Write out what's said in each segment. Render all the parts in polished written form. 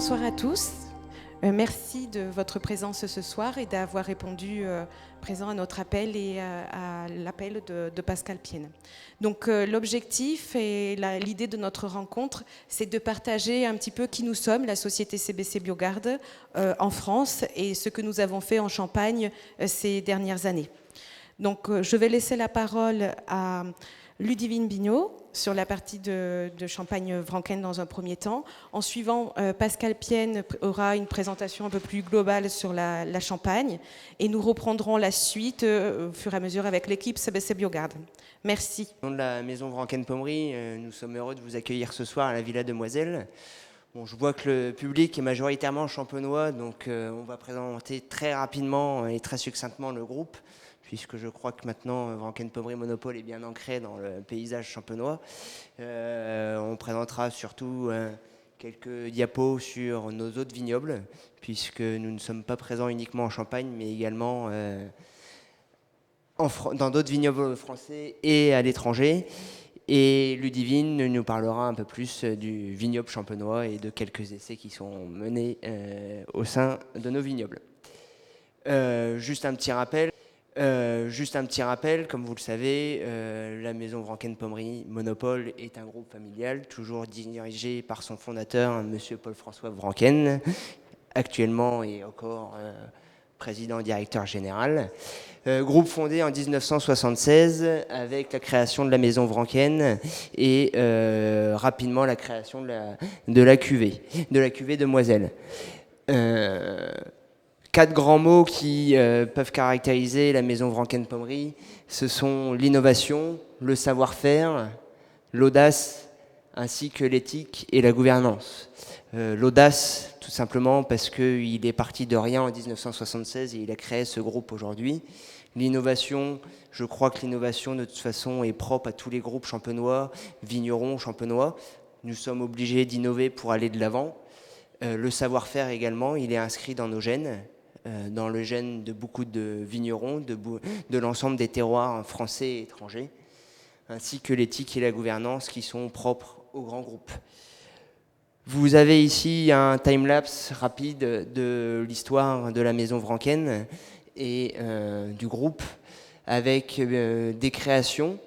bonsoir à tous. Merci de votre présence ce soir et d'avoir répondu présent à notre appel et à l'appel de Pascal Pienne. Donc l'objectif et l'idée de notre rencontre, c'est de partager un petit peu qui nous sommes, la société CBC Biogarde en France et ce que nous avons fait en Champagne ces dernières années. Donc je vais laisser la parole à Ludivine Bignot sur la partie de Champagne-Vranken dans un premier temps. En suivant, Pascal Pienne aura une présentation un peu plus globale sur la Champagne et nous reprendrons la suite au fur et à mesure avec l'équipe CBC Biogarde. Merci. Au nom de la maison Vranken-Pommery, nous sommes heureux de vous accueillir ce soir à la Villa Demoiselle. Bon, je vois que le public est majoritairement champenois, donc on va présenter très rapidement et très succinctement le groupe, puisque je crois que maintenant Vranken-Pommery Monopole est bien ancré dans le paysage champenois. On présentera surtout quelques diapos sur nos autres vignobles, puisque nous ne sommes pas présents uniquement en Champagne, mais également dans d'autres vignobles français et à l'étranger. Et Ludivine nous parlera un peu plus du vignoble champenois et de quelques essais qui sont menés au sein de nos vignobles. Juste un petit rappel, comme vous le savez, la maison Vranken-Pommery Monopole est un groupe familial, toujours dirigé par son fondateur, monsieur Paul-François Vranken, actuellement et encore président-directeur général. Groupe fondé en 1976 avec la création de la maison Vranken et rapidement la création de la cuvée Demoiselle. 4 grands mots qui peuvent caractériser la maison Vranken-Pommery, ce sont l'innovation, le savoir-faire, l'audace, ainsi que l'éthique et la gouvernance. L'audace, tout simplement parce qu'il est parti de rien en 1976 et il a créé ce groupe aujourd'hui. L'innovation, je crois que l'innovation de toute façon est propre à tous les groupes champenois, vignerons champenois. Nous sommes obligés d'innover pour aller de l'avant. Le savoir-faire également, il est inscrit dans nos gènes, dans le gène de beaucoup de vignerons, de l'ensemble des terroirs français et étrangers, ainsi que l'éthique et la gouvernance qui sont propres aux grands groupes. Vous avez ici un time-lapse rapide de l'histoire de la maison Vranken et du groupe, avec des créations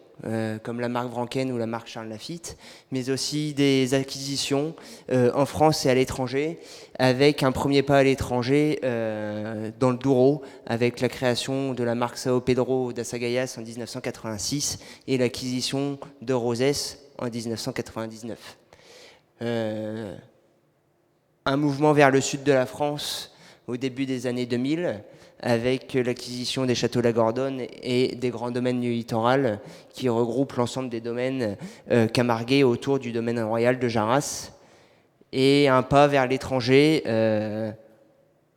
comme la marque Vranken ou la marque Charles Lafitte, mais aussi des acquisitions en France et à l'étranger, avec un premier pas à l'étranger dans le Douro, avec la création de la marque Sao Pedro d'Asagayas en 1986 et l'acquisition de Rosès en 1999. Un mouvement vers le sud de la France au début des années 2000, avec l'acquisition des châteaux Lagordonne et des grands domaines du littoral qui regroupent l'ensemble des domaines camarguais autour du domaine royal de Jarras, et un pas vers l'étranger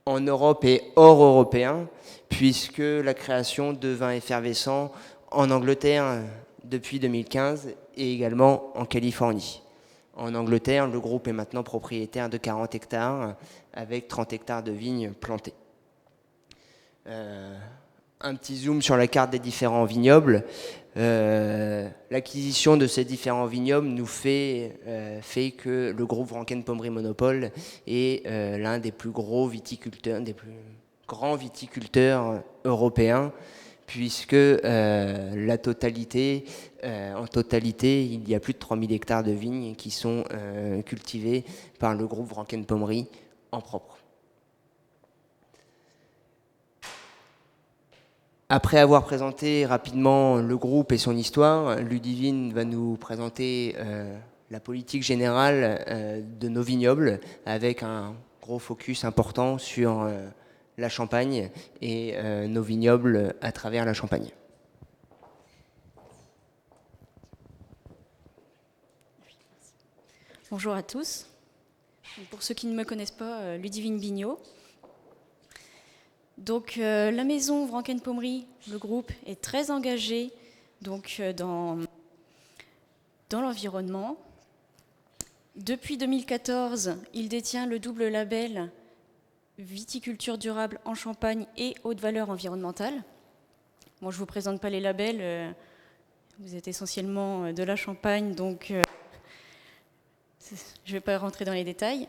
en Europe et hors européen, puisque la création de vins effervescents en Angleterre depuis 2015 et également en Californie. En Angleterre, le groupe est maintenant propriétaire de 40 hectares avec 30 hectares de vignes plantées. Un petit zoom sur la carte des différents vignobles. L'acquisition de ces différents vignobles nous fait que le groupe Vranken-Pommery Monopole est l'un des plus gros viticulteurs, des plus grands viticulteurs européens, puisque en totalité, il y a plus de 3000 hectares de vignes qui sont cultivés par le groupe Vranken-Pommery en propre. Après avoir présenté rapidement le groupe et son histoire, Ludivine va nous présenter la politique générale de nos vignobles, avec un gros focus important sur la Champagne et nos vignobles à travers la Champagne. Bonjour à tous. Pour ceux qui ne me connaissent pas, Ludivine Bignot. Donc la maison Vranken-Pommery, le groupe, est très engagé donc, dans l'environnement. Depuis 2014, il détient le double label viticulture durable en Champagne et haute valeur environnementale. Bon, je ne vous présente pas les labels, vous êtes essentiellement de la Champagne, donc je ne vais pas rentrer dans les détails.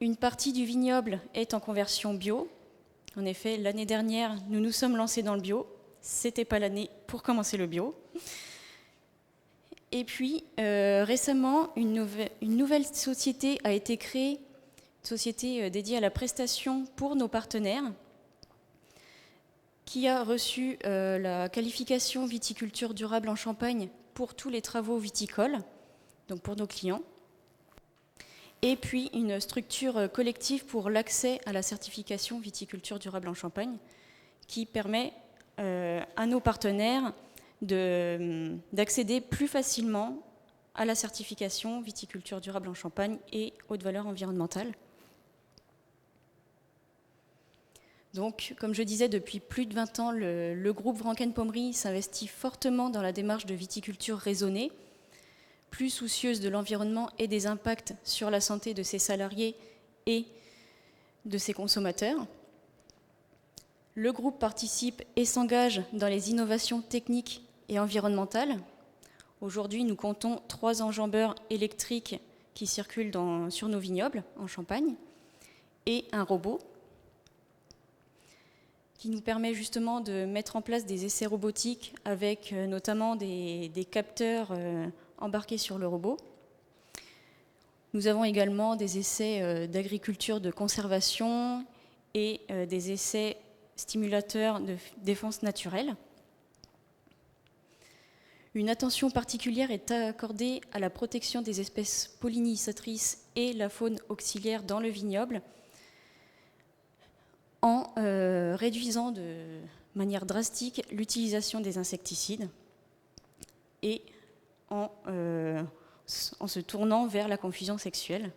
Une partie du vignoble est en conversion bio. En effet, l'année dernière, nous nous sommes lancés dans le bio. C'était pas l'année pour commencer le bio. Et puis, récemment, une nouvelle société a été créée, une société dédiée à la prestation pour nos partenaires, qui a reçu la qualification viticulture durable en Champagne pour tous les travaux viticoles, donc pour nos clients. Et puis une structure collective pour l'accès à la certification viticulture durable en Champagne, qui permet à nos partenaires d'accéder plus facilement à la certification viticulture durable en Champagne et haute valeur environnementale. Donc, comme je disais, depuis plus de 20 ans, le groupe Franken-Pommery s'investit fortement dans la démarche de viticulture raisonnée, plus soucieuse de l'environnement et des impacts sur la santé de ses salariés et de ses consommateurs. Le groupe participe et s'engage dans les innovations techniques et environnementales. Aujourd'hui, nous comptons 3 enjambeurs électriques qui circulent sur nos vignobles en Champagne et un robot qui nous permet justement de mettre en place des essais robotiques avec notamment des capteurs embarqués sur le robot. Nous avons également des essais d'agriculture de conservation et des essais stimulateurs de défense naturelle. Une attention particulière est accordée à la protection des espèces pollinisatrices et la faune auxiliaire dans le vignoble, en réduisant de manière drastique l'utilisation des insecticides et en se tournant vers la confusion sexuelle.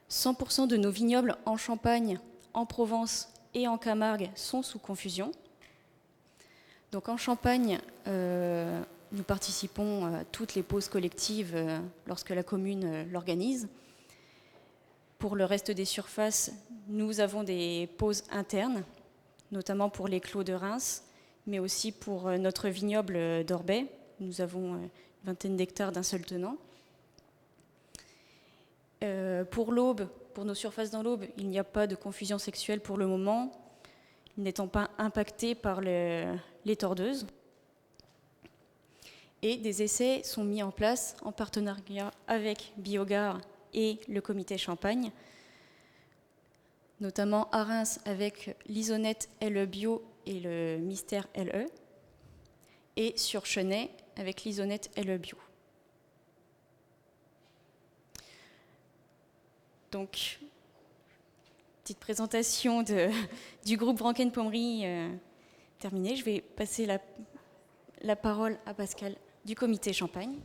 100% de nos vignobles en Champagne, en Provence et en Camargue sont sous confusion. Donc en Champagne, nous participons à toutes les pauses collectives lorsque la commune l'organise. Pour le reste des surfaces, nous avons des pauses internes, notamment pour les clos de Reims, mais aussi pour notre vignoble d'Orbais. Nous avons une vingtaine d'hectares d'un seul tenant. Pour l'Aube, pour nos surfaces dans l'Aube, il n'y a pas de confusion sexuelle pour le moment, n'étant pas impactés par les tordeuses. Et des essais sont mis en place en partenariat avec Biogare et le comité Champagne, notamment à Reims avec l'Isonette LE Bio et le Mystère LE, et sur Chenay avec l'Isonette LE Bio. Donc, petite présentation du groupe Franken-Pommery terminée. Je vais passer la parole à Pascal du comité Champagne.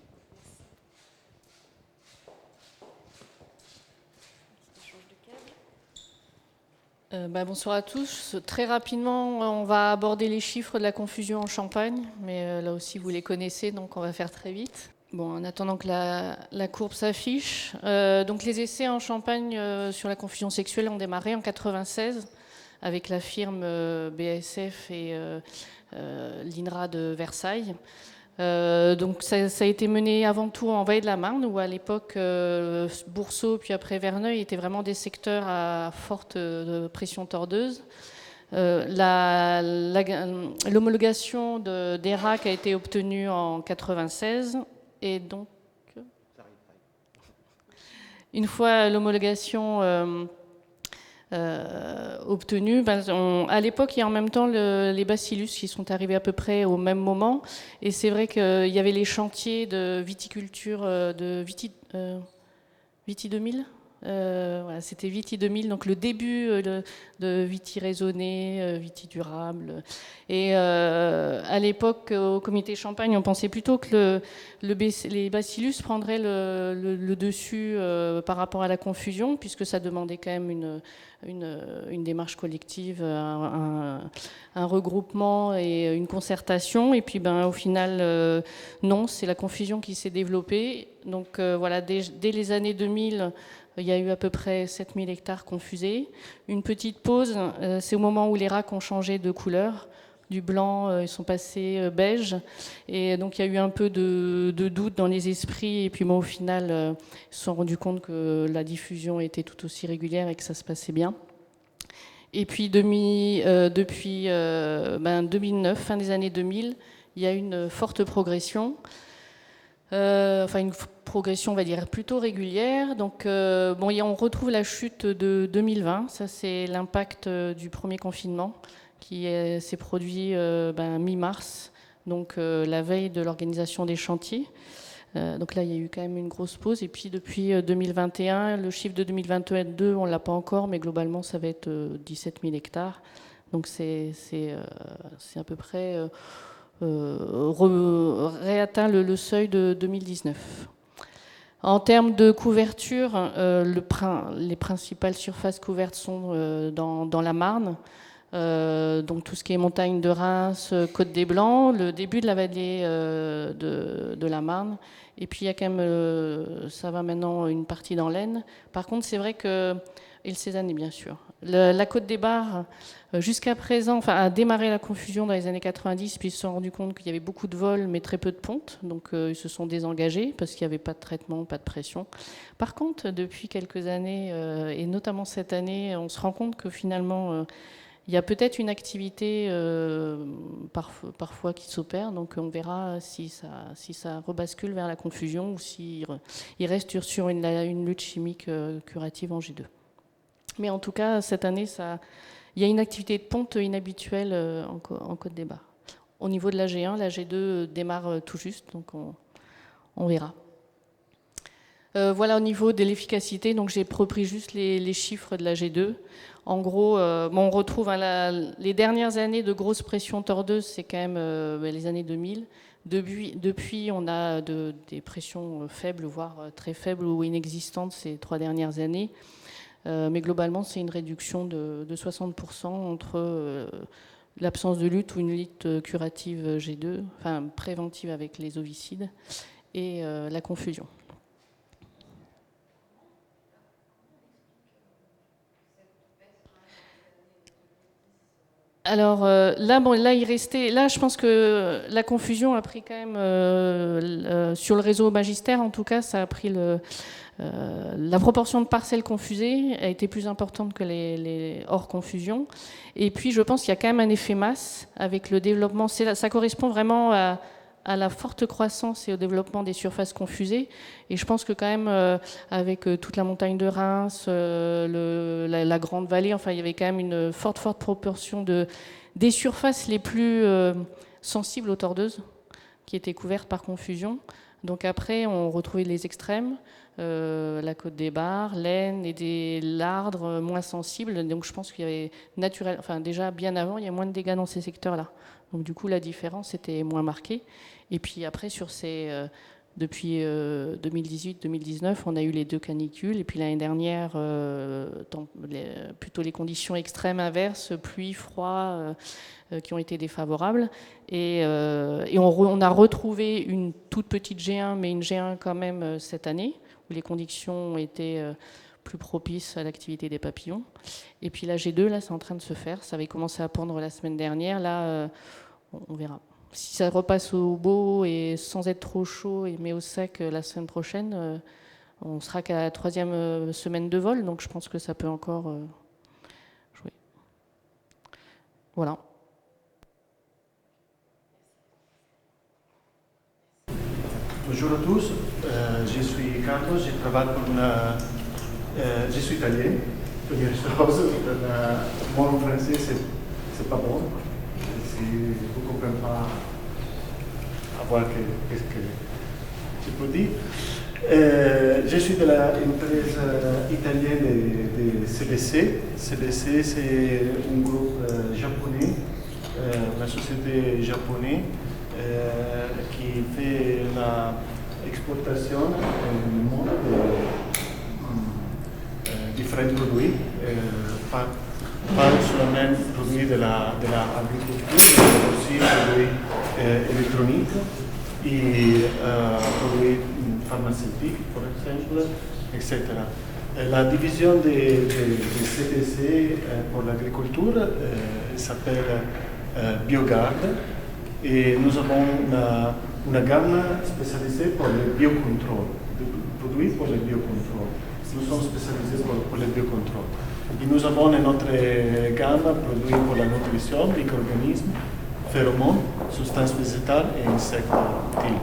Bonsoir à tous. Très rapidement, on va aborder les chiffres de la confusion en Champagne, mais là aussi vous les connaissez, donc on va faire très vite. Bon, en attendant que la courbe s'affiche, donc les essais en Champagne sur la confusion sexuelle ont démarré en 1996 avec la firme BASF et l'INRA de Versailles. Donc ça a été mené avant tout en Vallée-de-la-Marne, où à l'époque Boursault puis après Verneuil étaient vraiment des secteurs à forte pression tordeuse. L'homologation d'ERAC a été obtenue en 1996 et donc une fois l'homologation obtenue, à l'époque il y a en même temps les bacillus qui sont arrivés à peu près au même moment, et c'est vrai qu'il y avait les chantiers de viticulture de Viti 2000. Voilà, c'était Viti 2000, donc le début de Viti raisonné, Viti durable. Et à l'époque, au comité Champagne, on pensait plutôt que les bacillus prendraient le dessus par rapport à la confusion, puisque ça demandait quand même une démarche collective, un regroupement et une concertation. Et puis au final, non, c'est la confusion qui s'est développée. Donc voilà, dès les années 2000, il y a eu à peu près 7000 hectares confusés. Une petite pause, c'est au moment où les RAC ont changé de couleur, du blanc, ils sont passés beige. Et donc il y a eu un peu de doute dans les esprits. Et puis moi, au final, ils se sont rendus compte que la diffusion était tout aussi régulière et que ça se passait bien. Et puis depuis 2009, fin des années 2000, il y a une forte progression. Une progression, on va dire, plutôt régulière. Donc, on retrouve la chute de 2020. Ça, c'est l'impact du premier confinement qui s'est produit mi-mars, donc la veille de l'organisation des chantiers. Donc là, il y a eu quand même une grosse pause. Et puis, depuis 2021, le chiffre de 2022, on ne l'a pas encore, mais globalement, ça va être 17 000 hectares. Donc, c'est à peu près... réatteint le seuil de 2019. En termes de couverture, les principales surfaces couvertes sont dans la Marne, donc tout ce qui est montagne de Reims, Côte des Blancs, le début de la vallée de la Marne, et puis il y a quand même, ça va maintenant, une partie dans l'Aisne. Par contre, c'est vrai que, et le Cézanne, bien sûr, la Côte des Bars, jusqu'à présent, a démarré la confusion dans les années 90, puis ils se sont rendus compte qu'il y avait beaucoup de vols, mais très peu de pontes. Donc ils se sont désengagés parce qu'il n'y avait pas de traitement, pas de pression. Par contre, depuis quelques années, et notamment cette année, on se rend compte que finalement, il y a peut-être une activité parfois qui s'opère. Donc on verra si ça rebascule vers la confusion ou s'il reste sur une lutte chimique curative en G2. Mais en tout cas, cette année, il y a une activité de ponte inhabituelle en Côte des Bars. Au niveau de la G1, la G2 démarre tout juste, donc on verra. Voilà au niveau de l'efficacité, donc j'ai repris juste les chiffres de la G2. En gros, on retrouve les dernières années de grosse pression tordeuse, c'est quand même les années 2000. Depuis, on a des pressions faibles, voire très faibles ou inexistantes ces 3 dernières années. Mais globalement, c'est une réduction de 60% entre l'absence de lutte ou une lutte curative G2, préventive avec les ovicides, et la confusion. Alors là, il restait. Là, je pense que la confusion a pris quand même sur le réseau magistère, en tout cas, ça a pris la proportion de parcelles confusées a été plus importante que les hors confusion. Et puis, je pense qu'il y a quand même un effet masse avec le développement. Ça correspond vraiment à la forte croissance et au développement des surfaces confusées. Et je pense que quand même, avec toute la montagne de Reims, la Grande Vallée, il y avait quand même une forte proportion des surfaces les plus sensibles aux tordeuses qui étaient couvertes par confusion. Donc après, on retrouvait les extrêmes, la Côte des Bars, l'Aisne et l'Ardre moins sensibles. Donc je pense qu'il y avait déjà bien avant, il y a moins de dégâts dans ces secteurs-là. Donc du coup, la différence était moins marquée. Et puis après, depuis 2018-2019, on a eu les 2 canicules. Et puis l'année dernière, plutôt les conditions extrêmes inverses, pluie, froid, qui ont été défavorables. Et on a retrouvé une toute petite G1, mais une G1 quand même cette année, où les conditions ont été plus propices à l'activité des papillons. Et puis la G2, là, c'est en train de se faire. Ça avait commencé à pondre la semaine dernière. Là, on verra. Si ça repasse au beau et sans être trop chaud, mais au sec la semaine prochaine, on sera qu'à la 3e semaine de vol. Donc je pense que ça peut encore jouer. Voilà. Bonjour à tous, je suis Carlos, je travaille pour je suis italien. Première chose, mon français c'est pas bon. Si vous ne comprenez pas, à voir qu'est-ce que je peux dire. Je suis de l'entreprise italienne de CBC. CBC, c'est un groupe japonais, une société japonaise qui fait l'exportation dans le monde de différents produits, pas seulement produits de l'agriculture, mais aussi produits électroniques et produits pharmaceutiques, par exemple, etc. La division de CBC pour l'agriculture s'appelle BioGarde et nous avons une gamme spécialisée pour le biocontrôle, des produits pour le biocontrôle. Nous sommes spécialisés pour le biocontrôle. Et nous avons une autre gamme produits pour la nutrition, micro-organismes, phéromones, substances végétales et insectes utiles.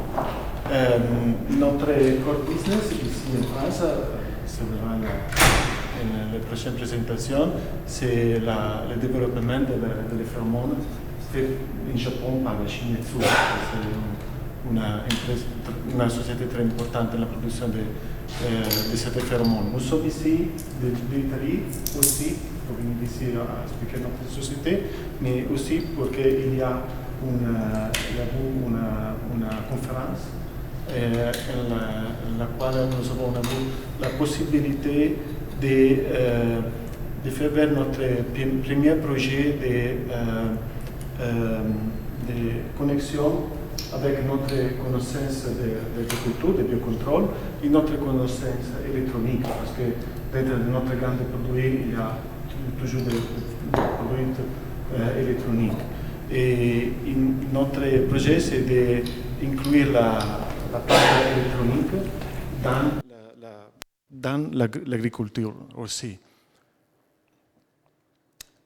Notre core business ici en France, se verra dans la prochaine présentation, c'est le développement des phéromones fait en Japon par la Chine Tsu. C'est une société très importante dans la production de ces phéromones. Nous sommes ici d'Italie aussi, pour venir ici à expliquer notre société, mais aussi parce qu'il y a une conférence en la quale nous avons eu la possibilité de faire notre premier projet de connexion avec notre connaissance d'agriculture, de biocontrôle et notre connaissance électronique, parce que dans notre gamme de produits, il y a toujours des produits électroniques. Et notre projet, c'est d'inclure la part électronique dans l'agriculture aussi.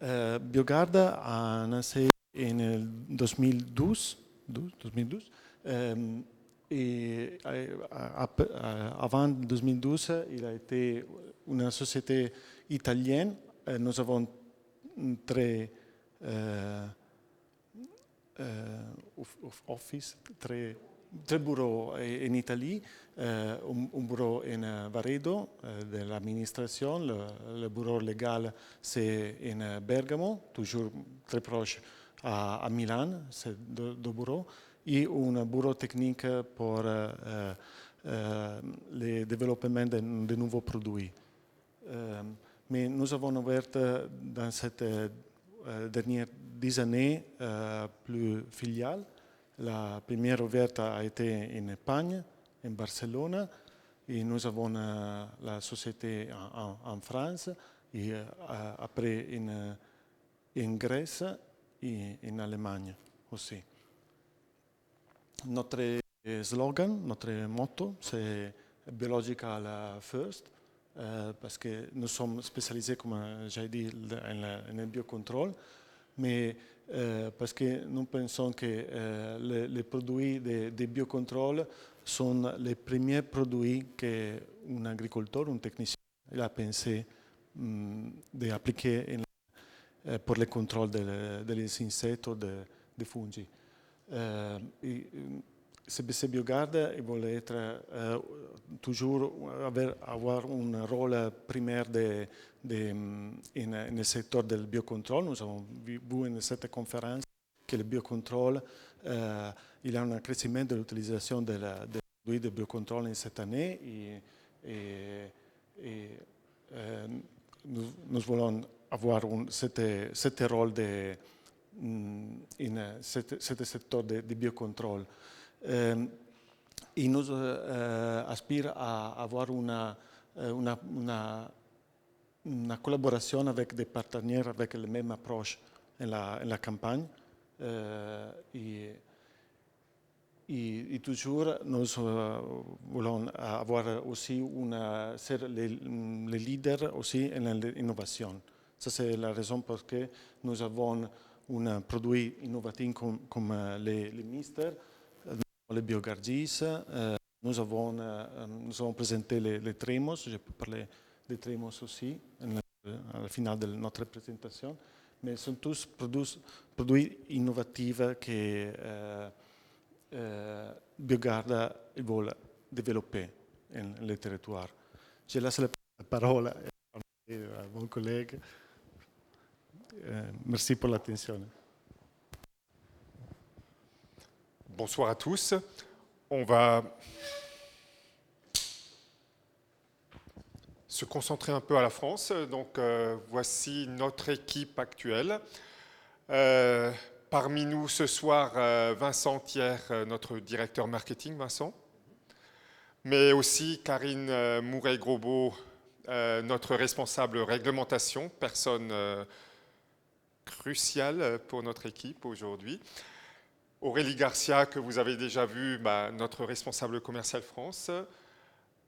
BioGarde a naissé en 2012 et avant 2012, il a été une société italienne. Nous avons très office, très bureaux en Italie, un bureau en Varedo de l'administration, le bureau légal c'est en Bergamo, toujours très proche à Milan, c'est deux bureaux, et un bureau technique pour le développement de nouveaux produits. Mais nous avons ouvert dans cette dernières 10 années plus filiales. La première ouverte a été en Espagne, en Barcelone, et nous avons la société en France, et après en Grèce et en Allemagne aussi. Notre slogan, notre motto, c'est Biological First, parce que nous sommes spécialisés, comme j'ai dit, en le biocontrôle, mais parce que nous pensons que les produits de biocontrôle sont les premiers produits qu'un agriculteur, un technicien, a pensé d'appliquer pour le contrôle des insectes ou des fungi. CBC BioGarde veut être toujours avoir un rôle primaire dans le secteur du biocontrôle. Nous avons vu dans cette conférence que le biocontrôle, il y a un cresciment de l'utilisation des produits de biocontrôle en cette année et nous voulons avoir ce rôle dans ce secteur de biocontrôle. Et nous aspirons à avoir une collaboration avec des partenaires avec la même approche en la campagne. Et toujours, nous voulons avoir aussi ser les leaders aussi en l'innovation. Ça, c'est la raison pour laquelle nous avons un produit innovatif comme les Mister, les BioGardis. Nous avons présenté les Tremos, je peux parler des Tremos aussi à la fin de notre présentation, mais ce sont tous produits innovatifs que BioGarde veut développer dans le territoire. Je laisse la parole à mon collègue. Merci pour l'attention. Bonsoir à tous. On va se concentrer un peu à la France. Donc, voici notre équipe actuelle. Parmi nous ce soir, Vincent Thiers, notre directeur marketing, Vincent. Mais aussi Karine Mouret-Grosbeau, notre responsable réglementation, personne crucial pour notre équipe aujourd'hui. Aurélie Garcia, que vous avez déjà vu, notre responsable commercial France.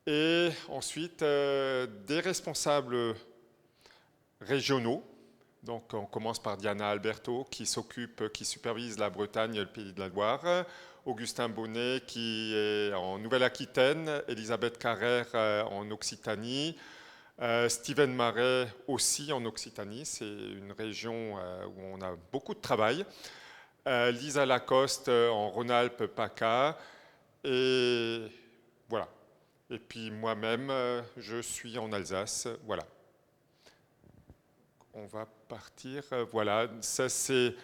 Et ensuite, des responsables régionaux. Donc, on commence par Diana Alberto, qui supervise la Bretagne et le Pays de la Loire. Augustin Bonnet, qui est en Nouvelle-Aquitaine. Elisabeth Carrère en Occitanie. Steven Marais aussi en Occitanie. C'est une région où on a beaucoup de travail. Lisa Lacoste en Rhône-Alpes, PACA. Et voilà. Et puis moi-même, je suis en Alsace. Voilà. On va partir. Voilà, ça c'est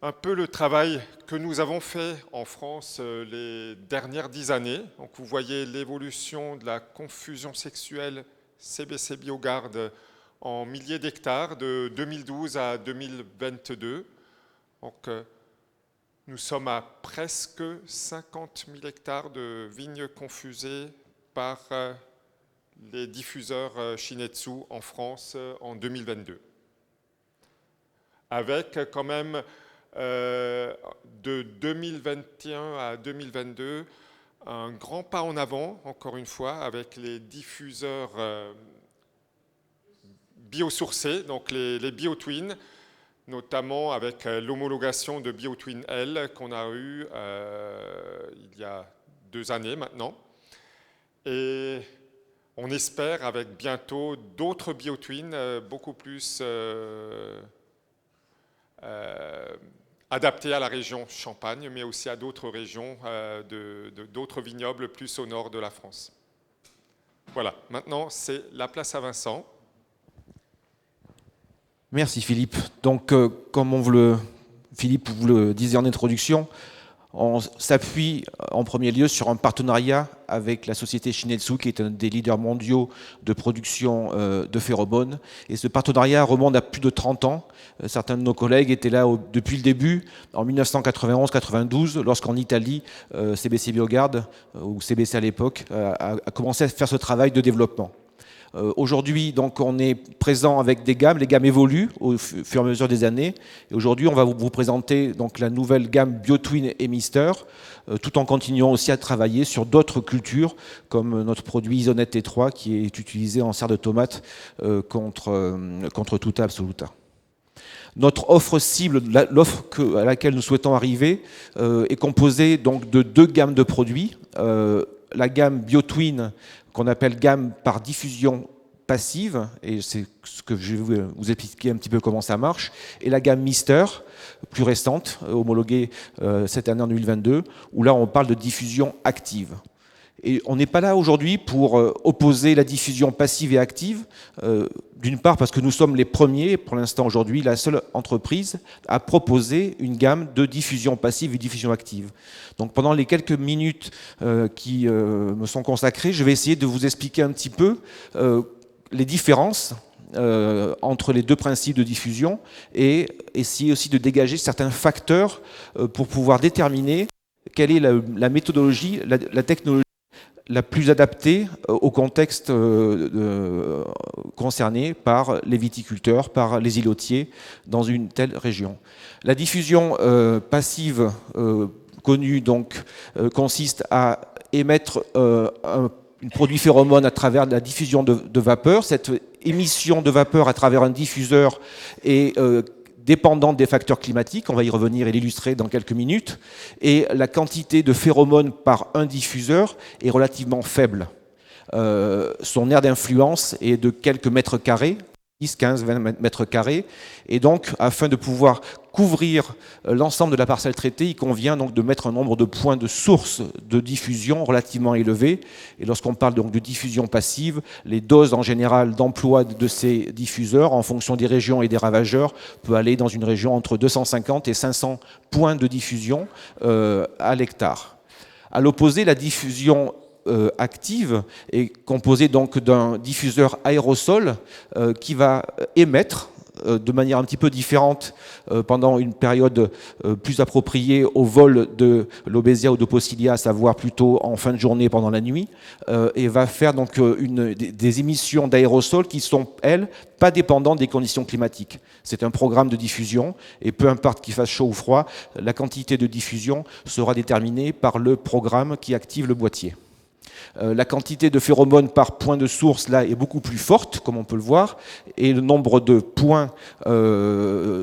un peu le travail que nous avons fait en France les dernières 10 années. Donc vous voyez l'évolution de la confusion sexuelle CBC Biogarde en milliers d'hectares de 2012 à 2022. Donc nous sommes à presque 50 000 hectares de vignes confusées par les diffuseurs Shin-Etsu en France en 2022. Avec quand même de 2021 à 2022 un grand pas en avant, encore une fois, avec les diffuseurs biosourcés, donc les BioTwin, notamment avec l'homologation de BioTwin L qu'on a eu il y a 2 années maintenant. Et on espère avec bientôt d'autres BioTwin beaucoup plus adaptés à la région Champagne, mais aussi à d'autres régions, d'autres vignobles plus au nord de la France. Voilà, maintenant c'est la place à Vincent. Merci Philippe. Donc, comme Philippe vous le disait en introduction, on s'appuie en premier lieu sur un partenariat avec la société Shin-Etsu, qui est un des leaders mondiaux de production de phéromones. Et ce partenariat remonte à plus de 30 ans. Certains de nos collègues étaient là depuis le début, en 1991-92, lorsqu'en Italie, CBC Biogarde, ou CBC à l'époque, a commencé à faire ce travail de développement. Aujourd'hui, donc, on est présent avec des gammes. Les gammes évoluent au fur et à mesure des années. Et aujourd'hui, on va vous présenter donc, la nouvelle gamme BioTwin et Mister, tout en continuant aussi à travailler sur d'autres cultures, comme notre produit Isonet T3, qui est utilisé en serre de tomate contre Tuta absoluta. Notre offre cible, l'offre à laquelle nous souhaitons arriver, est composée donc, de 2 gammes de produits. La gamme BioTwin, qu'on appelle gamme par diffusion passive, et c'est ce que je vais vous expliquer un petit peu comment ça marche, et la gamme Mister, plus récente, homologuée cette année en 2022, où là on parle de diffusion active. Et on n'est pas là aujourd'hui pour opposer la diffusion passive et active, d'une part parce que nous sommes les premiers, pour l'instant aujourd'hui, la seule entreprise à proposer une gamme de diffusion passive et diffusion active. Donc pendant les quelques minutes qui me sont consacrées, je vais essayer de vous expliquer un petit peu les différences entre les 2 principes de diffusion et essayer aussi de dégager certains facteurs pour pouvoir déterminer quelle est la méthodologie, la technologie la plus adaptée au contexte concerné par les viticulteurs, par les îlotiers dans une telle région. La diffusion passive connue donc, consiste à émettre un produit phéromone à travers la diffusion de vapeur. Cette émission de vapeur à travers un diffuseur est dépendante des facteurs climatiques, on va y revenir et l'illustrer dans quelques minutes, et la quantité de phéromones par un diffuseur est relativement faible. Son aire d'influence est de quelques mètres carrés, 10, 15, 20 mètres carrés, et donc afin de pouvoir couvrir l'ensemble de la parcelle traitée, il convient donc de mettre un nombre de points de source de diffusion relativement élevé. Et lorsqu'on parle donc de diffusion passive, les doses en général d'emploi de ces diffuseurs, en fonction des régions et des ravageurs, peut aller dans une région entre 250 et 500 points de diffusion à l'hectare. À l'opposé, la diffusion active est composée donc d'un diffuseur aérosol qui va émettre de manière un petit peu différente pendant une période plus appropriée au vol de Lobesia ou de Possilia, à savoir plutôt en fin de journée pendant la nuit, et va faire donc des émissions d'aérosols qui sont, elles, pas dépendantes des conditions climatiques. C'est un programme de diffusion et peu importe qu'il fasse chaud ou froid, la quantité de diffusion sera déterminée par le programme qui active le boîtier. La quantité de phéromones par point de source là est beaucoup plus forte, comme on peut le voir, et le nombre de points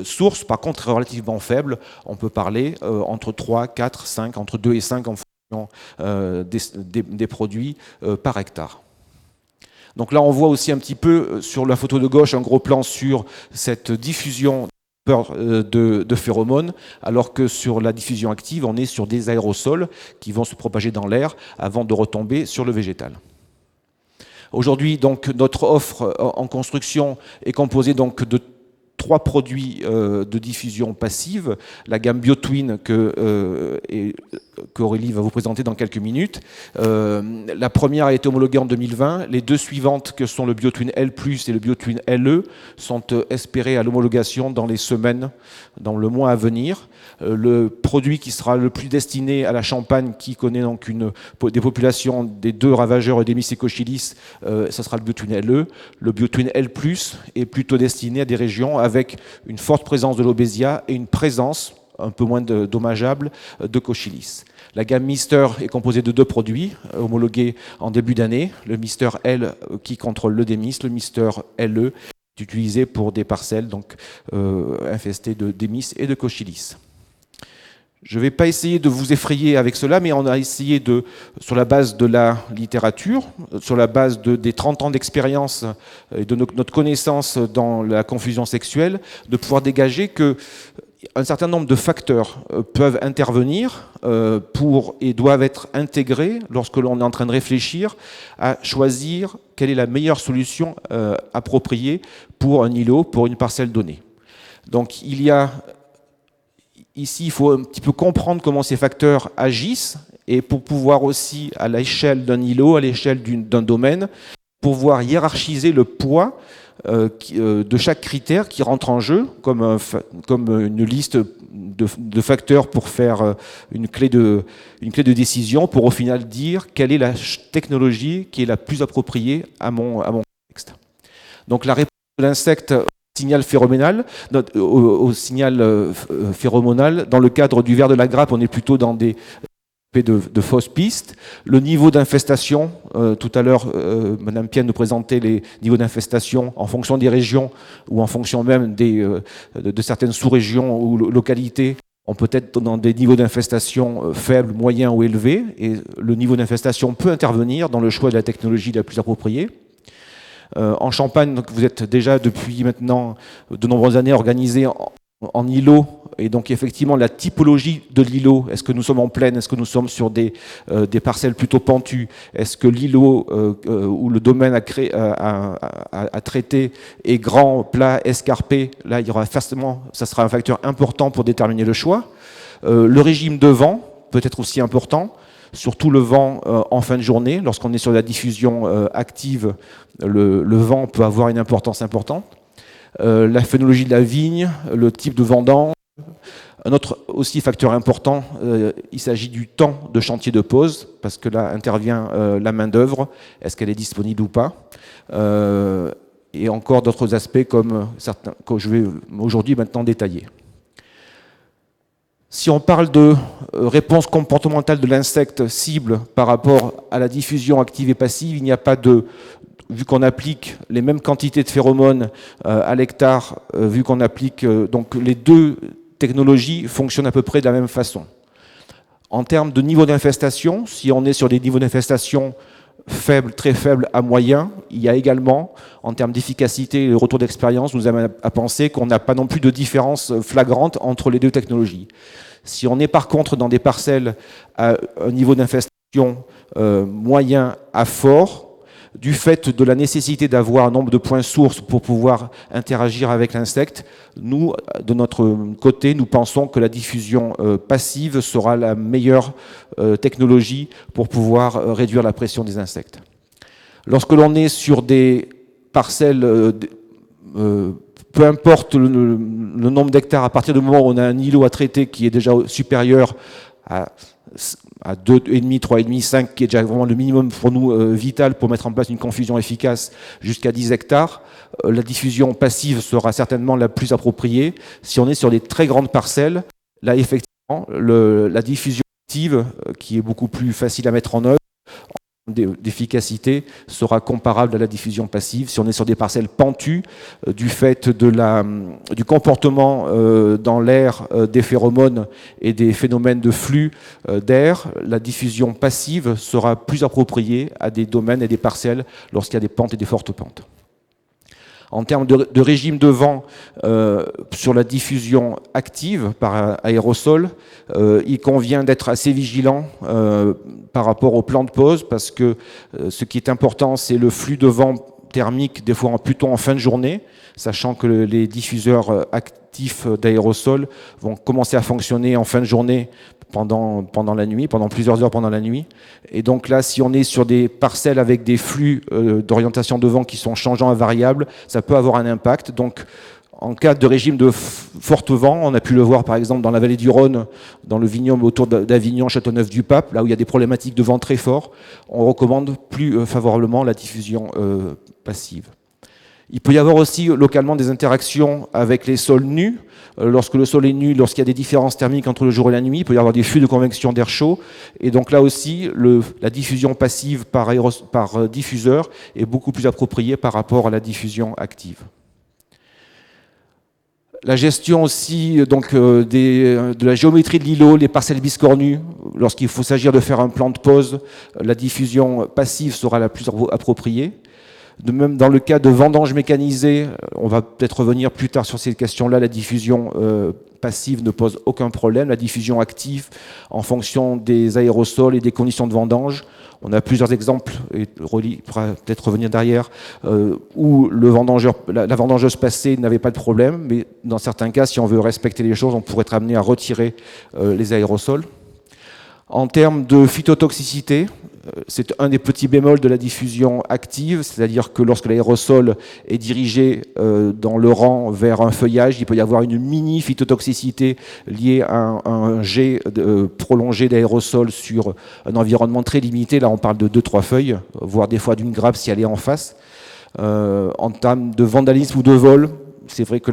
sources, par contre, est relativement faible. On peut parler entre 3, 4, 5, entre 2 et 5 en fonction des produits par hectare. Donc là, on voit aussi un petit peu sur la photo de gauche un gros plan sur cette diffusion de phéromones, alors que sur la diffusion active, on est sur des aérosols qui vont se propager dans l'air avant de retomber sur le végétal. Aujourd'hui, donc, notre offre en construction est composée donc de 3 produits de diffusion passive, la gamme BioTwin qu'Aurélie va vous présenter dans quelques minutes. La première a été homologuée en 2020. Les 2 suivantes, que sont le BioTwin L+, et le BioTwin LE, sont espérées à l'homologation dans les semaines, dans le mois à venir. Le produit qui sera le plus destiné à la Champagne, qui connaît donc des populations des 2 ravageurs Eudémis et Cochilis, ce sera le BioTwin LE. Le BioTwin L+, est plutôt destiné à des régions avec une forte présence de Lobesia et une présence un peu moins dommageable de Cochilis. La gamme Mister est composée de 2 produits homologués en début d'année. Le Mister L qui contrôle l'Eudémis, le Mister LE est utilisé pour des parcelles donc, infestées d'Eudémis et de Cochilis. Je ne vais pas essayer de vous effrayer avec cela, mais on a essayé sur la base de la littérature, sur la base des 30 ans d'expérience et de notre connaissance dans la confusion sexuelle, de pouvoir dégager qu'un certain nombre de facteurs peuvent intervenir et doivent être intégrés lorsque l'on est en train de réfléchir à choisir quelle est la meilleure solution appropriée pour un îlot, pour une parcelle donnée. Donc ici, il faut un petit peu comprendre comment ces facteurs agissent et pour pouvoir aussi, à l'échelle d'un îlot, à l'échelle d'un domaine, pouvoir hiérarchiser le poids de chaque critère qui rentre en jeu, comme une liste de facteurs pour faire une clé de décision, pour au final dire quelle est la technologie qui est la plus appropriée à mon contexte. Donc la réponse de l'insecte signal phéromonal, au signal phéromonal. Dans le cadre du ver de la grappe, on est plutôt dans des de fausses pistes. Le niveau d'infestation, tout à l'heure, Madame Pienne nous présentait les niveaux d'infestation en fonction des régions ou en fonction même de certaines sous-régions ou localités. On peut être dans des niveaux d'infestation faibles, moyens ou élevés, et le niveau d'infestation peut intervenir dans le choix de la technologie la plus appropriée. En Champagne, donc, vous êtes déjà depuis maintenant de nombreuses années organisé en îlot, et donc effectivement la typologie de l'îlot, est-ce que nous sommes en plaine, est-ce que nous sommes sur des parcelles plutôt pentues, est-ce que l'îlot ou le domaine à traiter est grand, plat, escarpé, là il y aura forcément, ça sera un facteur important pour déterminer le choix. Le régime de vent peut être aussi important, surtout le vent en fin de journée. Lorsqu'on est sur la diffusion active, le vent peut avoir une importance importante. La phénologie de la vigne, le type de vendange. Un autre aussi facteur important, il s'agit du temps de chantier de pause, parce que là intervient la main-d'œuvre, est-ce qu'elle est disponible ou pas. Et encore d'autres aspects comme certains que je vais aujourd'hui maintenant détailler. Si on parle de réponse comportementale de l'insecte cible par rapport à la diffusion active et passive, il n'y a pas vu qu'on applique les mêmes quantités de phéromones à l'hectare, vu qu'on applique donc les 2 technologies fonctionnent à peu près de la même façon. En termes de niveau d'infestation, si on est sur des niveaux d'infestation faibles, très faibles à moyens, il y a également, en termes d'efficacité et de retour d'expérience, nous avons à penser qu'on n'a pas non plus de différence flagrante entre les 2 technologies. Si on est par contre dans des parcelles à un niveau d'infestation moyen à fort, du fait de la nécessité d'avoir un nombre de points sources pour pouvoir interagir avec l'insecte, nous, de notre côté, nous pensons que la diffusion passive sera la meilleure technologie pour pouvoir réduire la pression des insectes. Lorsque l'on est sur des parcelles peu importe le nombre d'hectares, à partir du moment où on a un îlot à traiter qui est déjà supérieur à 2,5, 3,5, 5, qui est déjà vraiment le minimum pour nous vital pour mettre en place une confusion efficace jusqu'à 10 hectares, la diffusion passive sera certainement la plus appropriée. Si on est sur des très grandes parcelles, là effectivement, la diffusion active, qui est beaucoup plus facile à mettre en œuvre, d'efficacité, sera comparable à la diffusion passive. Si on est sur des parcelles pentues, du fait du comportement dans l'air des phéromones et des phénomènes de flux d'air, la diffusion passive sera plus appropriée à des domaines et des parcelles lorsqu'il y a des pentes et des fortes pentes. En termes de régime de vent, sur la diffusion active par aérosol, il convient d'être assez vigilant par rapport au plan de pose, parce que ce qui est important, c'est le flux de vent thermique, des fois plutôt en fin de journée, sachant que les diffuseurs actifs d'aérosol vont commencer à fonctionner en fin de journée pendant la nuit, pendant plusieurs heures pendant la nuit. Et donc là, si on est sur des parcelles avec des flux d'orientation de vent qui sont changeants et variables, ça peut avoir un impact. Donc, en cas de régime de fort vent, on a pu le voir par exemple dans la vallée du Rhône, dans le vignoble autour d'Avignon, Châteauneuf-du-Pape, là où il y a des problématiques de vent très forts, on recommande plus favorablement la diffusion passive. Il peut y avoir aussi localement des interactions avec les sols nus. Lorsque le sol est nu, lorsqu'il y a des différences thermiques entre le jour et la nuit, il peut y avoir des flux de convection d'air chaud. Et donc là aussi, la diffusion passive par diffuseur est beaucoup plus appropriée par rapport à la diffusion active. La gestion aussi donc, de la géométrie de l'îlot, les parcelles biscornues, lorsqu'il faut s'agir de faire un plan de pose, la diffusion passive sera la plus appropriée. De même, dans le cas de vendanges mécanisées, on va peut-être revenir plus tard sur ces questions-là, la diffusion passive ne pose aucun problème. La diffusion active, en fonction des aérosols et des conditions de vendange, on a plusieurs exemples, et Rolly pourra peut-être revenir derrière, où la vendangeuse passée n'avait pas de problème, mais dans certains cas, si on veut respecter les choses, on pourrait être amené à retirer les aérosols. En termes de phytotoxicité, c'est un des petits bémols de la diffusion active, c'est-à-dire que lorsque l'aérosol est dirigé dans le rang vers un feuillage, il peut y avoir une mini phytotoxicité liée à un jet prolongé d'aérosol sur un environnement très limité. Là, on parle de 2-3 feuilles, voire des fois d'une grappe si elle est en face. En termes de vandalisme ou de vol, c'est vrai que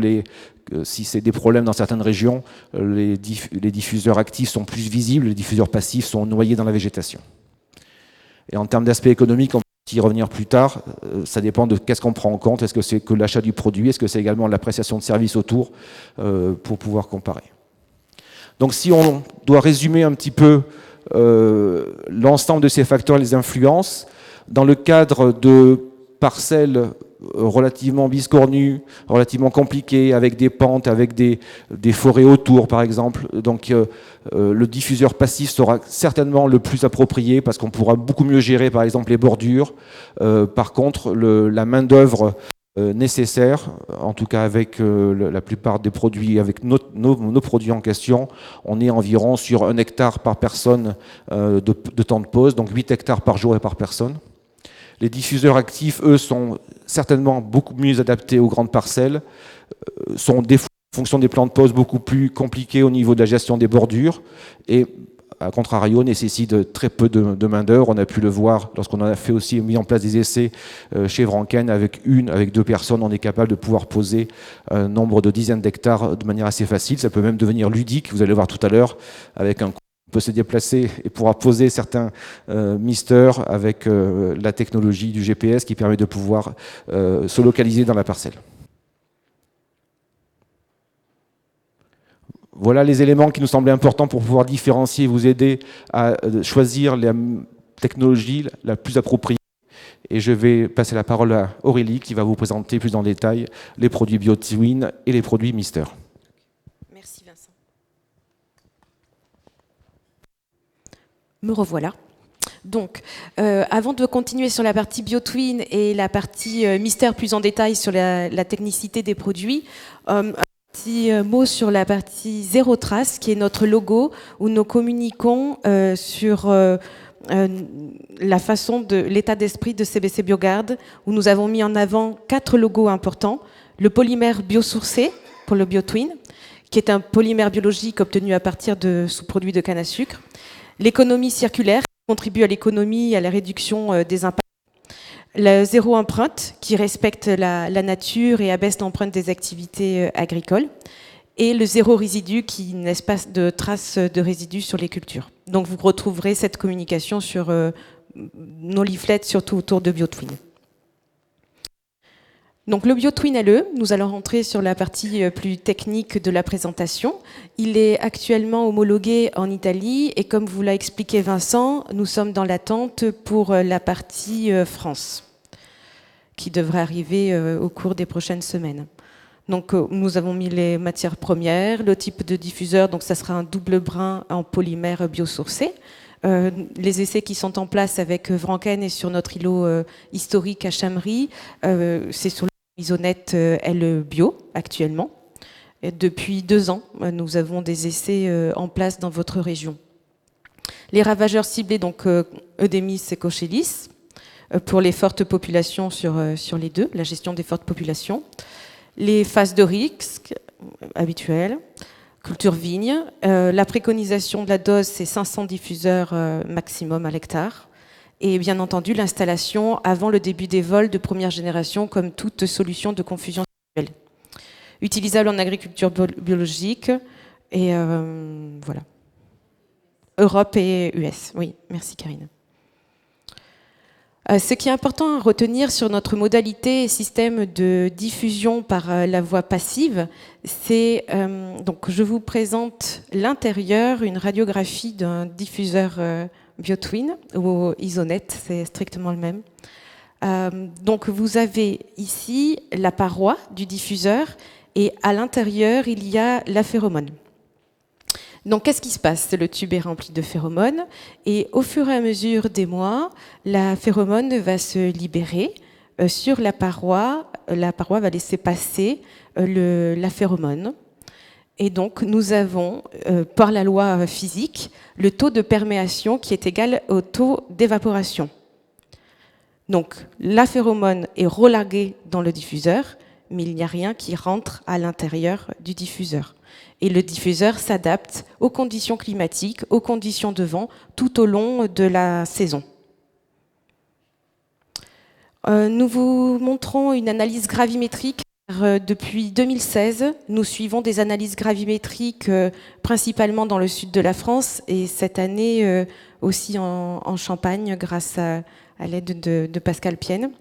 si c'est des problèmes dans certaines régions, les diffuseurs actifs sont plus visibles, les diffuseurs passifs sont noyés dans la végétation. Et en termes d'aspect économique, on va y revenir plus tard, ça dépend de qu'est-ce qu'on prend en compte. Est-ce que c'est que l'achat du produit, est-ce que c'est également l'appréciation de services autour, pour pouvoir comparer. Donc si on doit résumer un petit peu l'ensemble de ces facteurs et les influences, dans le cadre de parcelles relativement biscornues, relativement compliquées, avec des pentes, avec des forêts autour par exemple. Donc le diffuseur passif sera certainement le plus approprié parce qu'on pourra beaucoup mieux gérer par exemple les bordures. Par contre, la main d'œuvre nécessaire, en tout cas avec la plupart des produits, avec nos produits en question, on est environ sur 1 hectare par personne de temps de pose, donc 8 hectares par jour et par personne. Les diffuseurs actifs, eux, sont certainement beaucoup mieux adaptés aux grandes parcelles, sont des fonctions des plans de pose beaucoup plus compliquées au niveau de la gestion des bordures et, à contrario, nécessitent très peu de main-d'œuvre. On a pu le voir lorsqu'on a fait aussi mis en place des essais chez Vranken avec 2 personnes, on est capable de pouvoir poser un nombre de dizaines d'hectares de manière assez facile. Ça peut même devenir ludique, vous allez voir tout à l'heure, avec un peut se déplacer et pourra poser certains misters avec la technologie du GPS qui permet de pouvoir se localiser dans la parcelle. Voilà les éléments qui nous semblaient importants pour pouvoir différencier et vous aider à choisir la technologie la plus appropriée. Et je vais passer la parole à Aurélie qui va vous présenter plus en détail les produits BioTwin et les produits Mister. Merci Vincent. Me revoilà. Donc, avant de continuer sur la partie BioTwin et la partie Mister plus en détail sur la technicité des produits, un petit mot sur la partie Zéro Trace, qui est notre logo, où nous communiquons sur la façon de l'état d'esprit de CBC Biogarde, où nous avons mis en avant 4 logos importants. le polymère biosourcé pour le BioTwin, qui est un polymère biologique obtenu à partir de sous-produits de canne à sucre. L'économie circulaire, qui contribue à l'économie et à la réduction des impacts. Le zéro empreinte, qui respecte la nature et abaisse l'empreinte des activités agricoles. Et le zéro résidu, qui ne laisse pas de traces de résidus sur les cultures. Donc vous retrouverez cette communication sur nos leaflets, surtout autour de BioTwin. Donc le BioTwin LE, nous allons rentrer sur la partie plus technique de la présentation. Il est actuellement homologué en Italie et comme vous l'a expliqué Vincent, nous sommes dans l'attente pour la partie France, qui devrait arriver au cours des prochaines semaines. Donc nous avons mis les matières premières, le type de diffuseur, donc ça sera un double brin en polymère biosourcé. Les essais qui sont en place avec Vranken et sur notre îlot historique à Chamery, c'est sur l'isonette LE Bio actuellement. Et depuis 2 ans, nous avons des essais en place dans votre région. Les ravageurs ciblés, donc Eudémis et Cochelis, pour les fortes populations sur les deux, la gestion des fortes populations. Les phases de risque habituelles, culture vigne. La préconisation de la dose, c'est 500 diffuseurs maximum à l'hectare. Et bien entendu, l'installation avant le début des vols de première génération, comme toute solution de confusion sexuelle. Utilisable en agriculture biologique. Et voilà. Europe et US. Oui, merci Karine. Ce qui est important à retenir sur notre modalité et système de diffusion par la voie passive, c'est, donc je vous présente l'intérieur, une radiographie d'un diffuseur BioTwin ou Isonet, c'est strictement le même. Donc vous avez ici la paroi du diffuseur et à l'intérieur il y a la phéromone. Donc, qu'est-ce qui se passe? Le tube est rempli de phéromones et au fur et à mesure des mois, la phéromone va se libérer sur la paroi. La paroi va laisser passer la phéromone. Et donc, nous avons, par la loi physique, le taux de perméation qui est égal au taux d'évaporation. Donc, la phéromone est relarguée dans le diffuseur, mais il n'y a rien qui rentre à l'intérieur du diffuseur. Et le diffuseur s'adapte aux conditions climatiques, aux conditions de vent, tout au long de la saison. Nous vous montrons une analyse gravimétrique. Depuis 2016, nous suivons des analyses gravimétriques principalement dans le sud de la France et cette année aussi en Champagne grâce à l'aide de Pascal Pienne.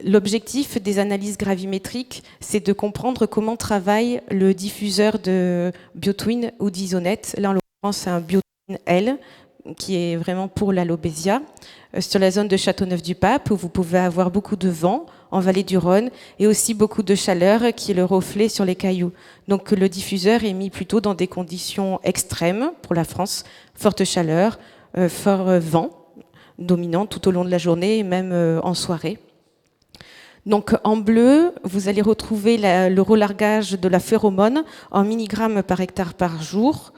L'objectif des analyses gravimétriques, c'est de comprendre comment travaille le diffuseur de BioTwin ou d'Isonet. Là, en l'occurrence, c'est un BioTwin L qui est vraiment pour l'alobésia, sur la zone de Châteauneuf-du-Pape, où vous pouvez avoir beaucoup de vent en vallée du Rhône et aussi beaucoup de chaleur qui est le reflet sur les cailloux. Donc le diffuseur est mis plutôt dans des conditions extrêmes pour la France, forte chaleur, fort vent dominant tout au long de la journée et même en soirée. Donc en bleu, vous allez retrouver le relargage de la phéromone en milligrammes par hectare par jour,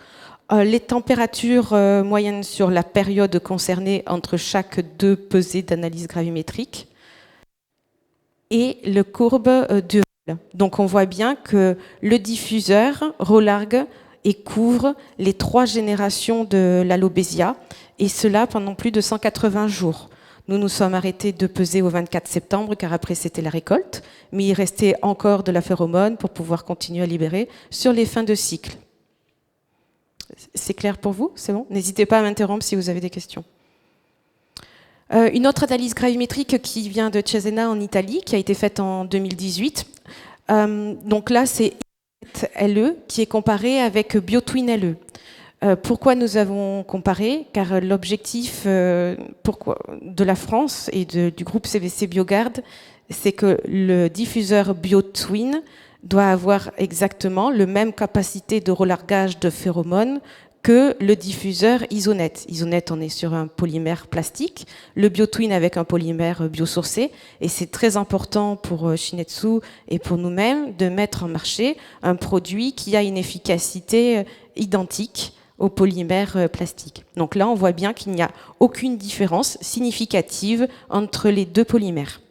les températures moyennes sur la période concernée entre chaque 2 pesées d'analyse gravimétrique et le courbe de vol. Donc on voit bien que le diffuseur relargue et couvre les 3 générations de l'alobésia, et cela pendant plus de 180 jours. Nous nous sommes arrêtés de peser au 24 septembre, car après c'était la récolte, mais il restait encore de la phéromone pour pouvoir continuer à libérer sur les fins de cycle. C'est clair pour vous? C'est bon? N'hésitez pas à m'interrompre si vous avez des questions. Une autre analyse gravimétrique qui vient de Cesena en Italie, qui a été faite en 2018. Donc là, c'est LE qui est comparé avec BioTwin LE. Pourquoi nous avons comparé? Car l'objectif de la France et du groupe CVC Biogarde, c'est que le diffuseur BioTwin doit avoir exactement la même capacité de relargage de phéromones que le diffuseur Isonet. Isonet, on est sur un polymère plastique, le BioTwin avec un polymère biosourcé, et c'est très important pour Shin-Etsu et pour nous-mêmes de mettre en marché un produit qui a une efficacité identique au polymère plastique. Donc là, on voit bien qu'il n'y a aucune différence significative entre les 2 polymères.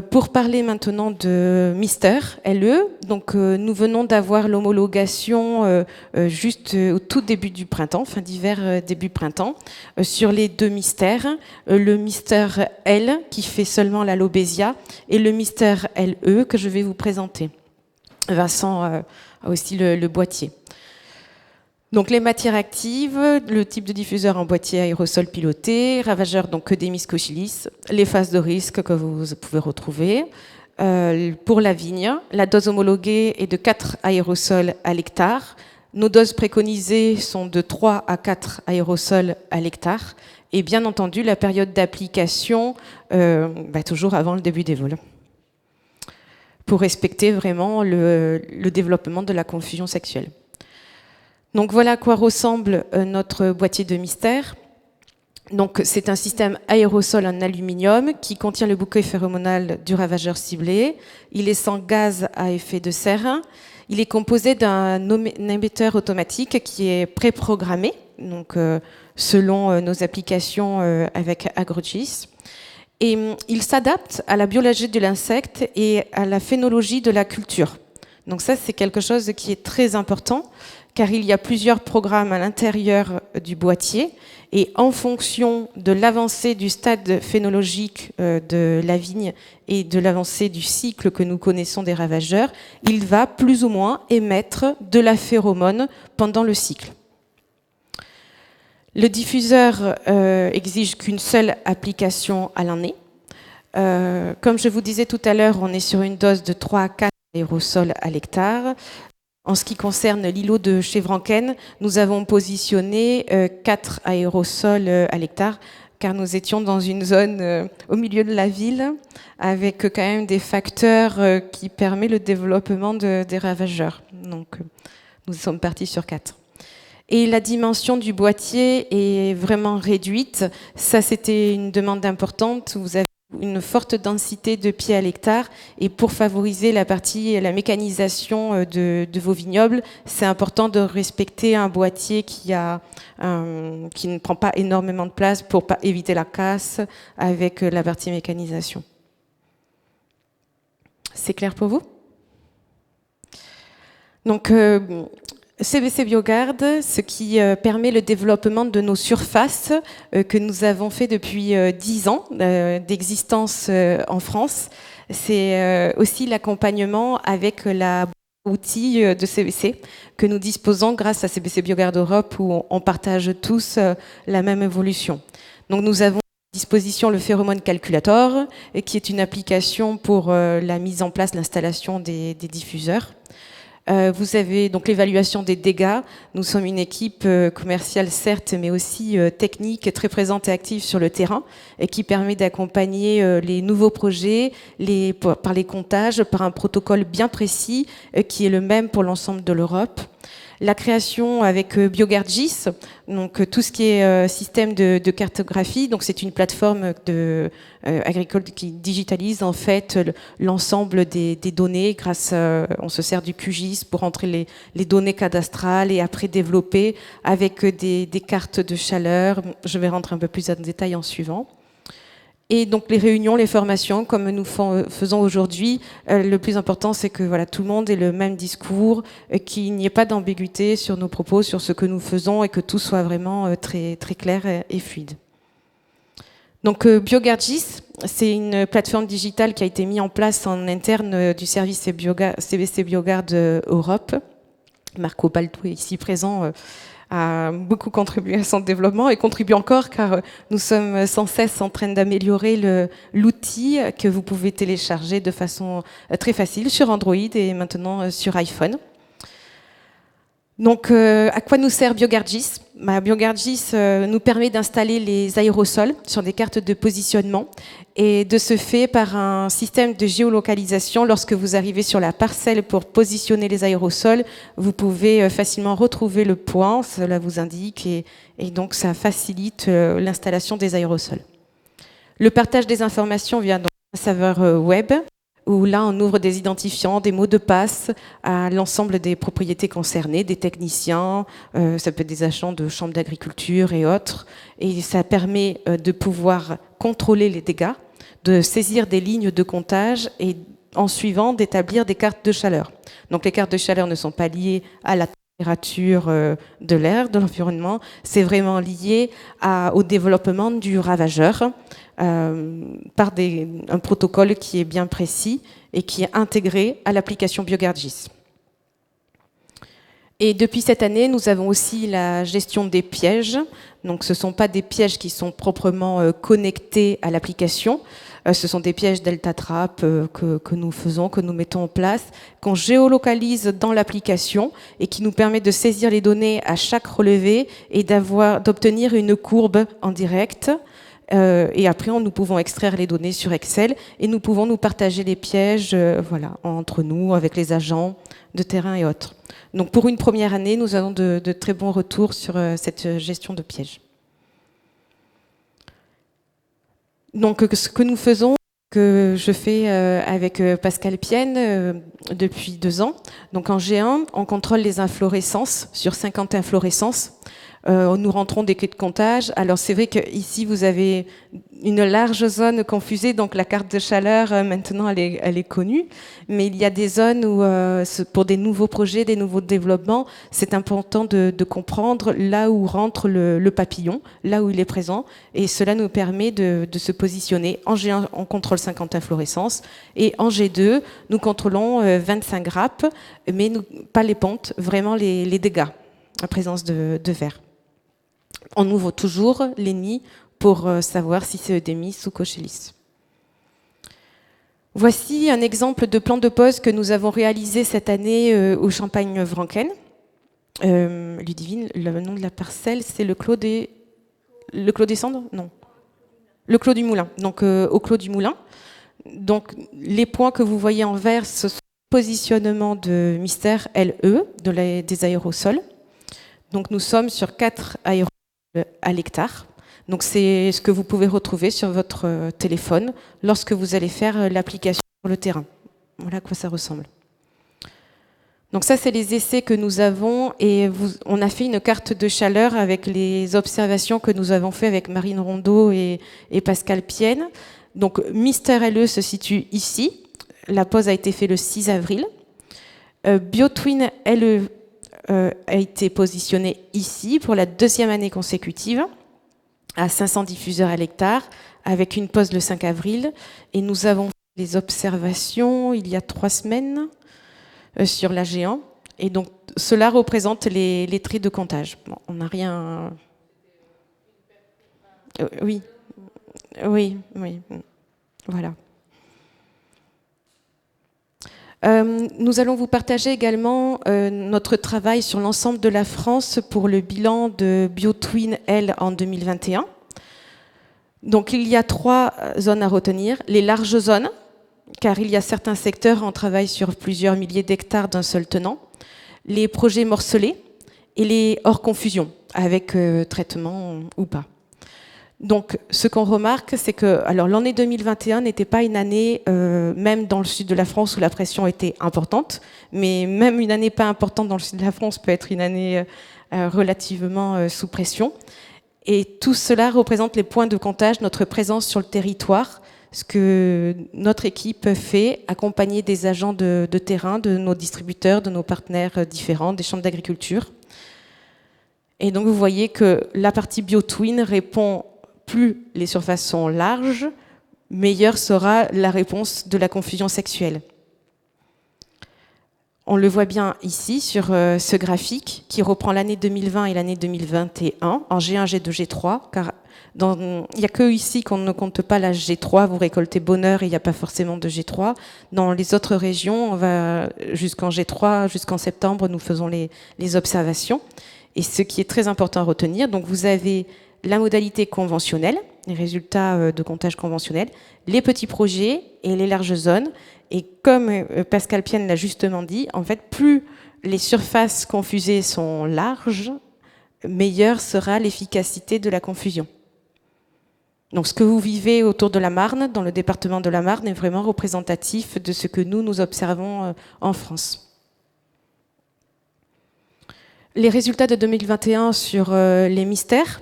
Pour parler maintenant de Mister, LE, donc nous venons d'avoir l'homologation juste au tout début du printemps, fin d'hiver, début printemps, sur les 2 mystères, le Mister L qui fait seulement la lobésia et le Mister LE que je vais vous présenter. Vincent a aussi le boîtier. Donc les matières actives, le type de diffuseur en boîtier aérosol piloté, ravageur donc Eudémis cochilis, les phases de risque que vous pouvez retrouver. Pour la vigne, la dose homologuée est de 4 aérosols à l'hectare. Nos doses préconisées sont de 3 à 4 aérosols à l'hectare. Et bien entendu, la période d'application, toujours avant le début des vols, pour respecter vraiment le développement de la confusion sexuelle. Donc voilà à quoi ressemble notre boîtier de Mister. Donc c'est un système aérosol en aluminium qui contient le bouquet phéromonal du ravageur ciblé. Il est sans gaz à effet de serre. Il est composé d'un émetteur automatique qui est préprogrammé, donc selon nos applications avec AgroGIS. Et il s'adapte à la biologie de l'insecte et à la phénologie de la culture. Donc ça, c'est quelque chose qui est très important, car il y a plusieurs programmes à l'intérieur du boîtier, et en fonction de l'avancée du stade phénologique de la vigne et de l'avancée du cycle que nous connaissons des ravageurs, il va plus ou moins émettre de la phéromone pendant le cycle. Le diffuseur exige qu'une seule application à l'année. Comme je vous disais tout à l'heure, on est sur une dose de 3 à 4 aérosols à l'hectare. En ce qui concerne l'îlot de chez Vranken, nous avons positionné 4 aérosols à l'hectare, car nous étions dans une zone au milieu de la ville, avec quand même des facteurs qui permettent le développement des ravageurs. Donc nous sommes partis sur 4. Et la dimension du boîtier est vraiment réduite. Ça, c'était une demande importante. Vous avez une forte densité de pieds à l'hectare, et pour favoriser la mécanisation de vos vignobles, c'est important de respecter un boîtier qui ne prend pas énormément de place pour éviter la casse avec la partie mécanisation. C'est clair pour vous? Donc, CBC Biogarde, ce qui permet le développement de nos surfaces que nous avons fait depuis 10 ans d'existence en France. C'est aussi l'accompagnement avec l'outil de CBC que nous disposons grâce à CBC Biogarde Europe, où on partage tous la même évolution. Donc nous avons à disposition le Pheromone Calculator, qui est une application pour la mise en place, l'installation des diffuseurs. Vous avez donc l'évaluation des dégâts. Nous sommes une équipe commerciale, certes, mais aussi technique, très présente et active sur le terrain, et qui permet d'accompagner les nouveaux projets par les comptages, par un protocole bien précis qui est le même pour l'ensemble de l'Europe. La création avec BioGardGIS, donc tout ce qui est système de cartographie, donc c'est une plateforme agricole qui digitalise en fait l'ensemble des données grâce on se sert du QGIS pour entrer les données cadastrales et après développer avec des cartes de chaleur. Je vais rentrer un peu plus en détail en suivant. Et donc les réunions, les formations, comme nous faisons aujourd'hui, le plus important, c'est que voilà, tout le monde ait le même discours, qu'il n'y ait pas d'ambiguïté sur nos propos, sur ce que nous faisons, et que tout soit vraiment très, très clair et fluide. Donc BioGardGIS, c'est une plateforme digitale qui a été mise en place en interne du service CBC Biogarde Europe. Marco Baldo est ici présent, a beaucoup contribué à son développement et contribue encore, car nous sommes sans cesse en train d'améliorer l'outil que vous pouvez télécharger de façon très facile sur Android et maintenant sur iPhone. Donc, à quoi nous sert BioGardGIS ? BioGardGIS nous permet d'installer les aérosols sur des cartes de positionnement, et de ce fait, par un système de géolocalisation, lorsque vous arrivez sur la parcelle pour positionner les aérosols, vous pouvez facilement retrouver le point, cela vous indique, et donc ça facilite l'installation des aérosols. Le partage des informations via donc un serveur web, où là, on ouvre des identifiants, des mots de passe à l'ensemble des propriétés concernées, des techniciens, ça peut être des agents de chambres d'agriculture et autres. Et ça permet de pouvoir contrôler les dégâts, de saisir des lignes de comptage et en suivant d'établir des cartes de chaleur. Donc les cartes de chaleur ne sont pas liées à la température de l'air, de l'environnement, c'est vraiment lié au développement du ravageur par un protocole qui est bien précis et qui est intégré à l'application BioGuardGIS. Et depuis cette année, nous avons aussi la gestion des pièges. Donc ce ne sont pas des pièges qui sont proprement connectés à l'application. Ce sont des pièges Delta Trap que nous faisons, que nous mettons en place, qu'on géolocalise dans l'application et qui nous permet de saisir les données à chaque relevé et d'obtenir une courbe en direct. Et après, nous pouvons extraire les données sur Excel et nous pouvons nous partager les pièges entre nous, avec les agents de terrain et autres. Donc pour une première année, nous avons de très bons retours sur cette gestion de pièges. Donc ce que nous faisons, que je fais avec Pascal Pienne depuis 2 ans. Donc en G1, on contrôle les inflorescences sur 50 inflorescences. Nous rentrons des clés de comptage. Alors c'est vrai qu'ici vous avez une large zone confusée, donc la carte de chaleur maintenant elle est connue, mais il y a des zones où pour des nouveaux projets, des nouveaux développements, c'est important de comprendre là où rentre le papillon, là où il est présent, et cela nous permet de se positionner. En G1, on contrôle 50 inflorescences, et en G2, nous contrôlons 25 grappes, mais pas les pontes, vraiment les dégâts, la présence de verre. On ouvre toujours les nids pour savoir si c'est Eudémis ou Cochelis. Voici un exemple de plan de pose que nous avons réalisé cette année au Champagne-Vranken. Ludivine, le nom de la parcelle, c'est le Clos des Cendres ? Non. Le Clos du Moulin. Donc au Clos du Moulin. Donc les points que vous voyez en vert, ce sont le positionnement de Mystère LE, des aérosols. Donc nous sommes sur 4 aérosols à l'hectare. Donc c'est ce que vous pouvez retrouver sur votre téléphone lorsque vous allez faire l'application sur le terrain. Voilà à quoi ça ressemble. Donc ça, c'est les essais que nous avons et on a fait une carte de chaleur avec les observations que nous avons fait avec Marine Rondeau et Pascal Pienne. Donc Mystère LE se situe ici. La pose a été faite le 6 avril. BioTwin LE a été positionné ici pour la 2e année consécutive à 500 diffuseurs à l'hectare avec une pause le 5 avril. Et nous avons fait les observations il y a 3 semaines sur la G1. Et donc cela représente les traits de comptage. Bon, on n'a rien... Oui. Voilà. Nous allons vous partager également notre travail sur l'ensemble de la France pour le bilan de BioTwin L en 2021. Donc il y a 3 zones à retenir. Les larges zones, car il y a certains secteurs où on travaille sur plusieurs milliers d'hectares d'un seul tenant. Les projets morcelés et les hors confusion, avec traitement ou pas. Donc, ce qu'on remarque, c'est que l'année 2021 n'était pas une année, même dans le sud de la France, où la pression était importante, mais même une année pas importante dans le sud de la France peut être une année relativement sous pression. Et tout cela représente les points de comptage, notre présence sur le territoire, ce que notre équipe fait, accompagner des agents de terrain, de nos distributeurs, de nos partenaires différents, des chambres d'agriculture. Et donc, vous voyez que la partie BioTwin répond. Plus les surfaces sont larges, meilleure sera la réponse de la confusion sexuelle. On le voit bien ici sur ce graphique qui reprend l'année 2020 et l'année 2021 en G1, G2, G3, car il n'y a que ici qu'on ne compte pas la G3, vous récoltez bonheur et il n'y a pas forcément de G3. Dans les autres régions, on va jusqu'en G3, jusqu'en septembre, nous faisons les observations. Et ce qui est très important à retenir, donc vous avez la modalité conventionnelle, les résultats de comptage conventionnel, les petits projets et les larges zones. Et comme Pascal Pienne l'a justement dit, en fait, plus les surfaces confusées sont larges, meilleure sera l'efficacité de la confusion. Donc ce que vous vivez autour de la Marne, dans le département de la Marne, est vraiment représentatif de ce que nous observons en France. Les résultats de 2021 sur les mystères.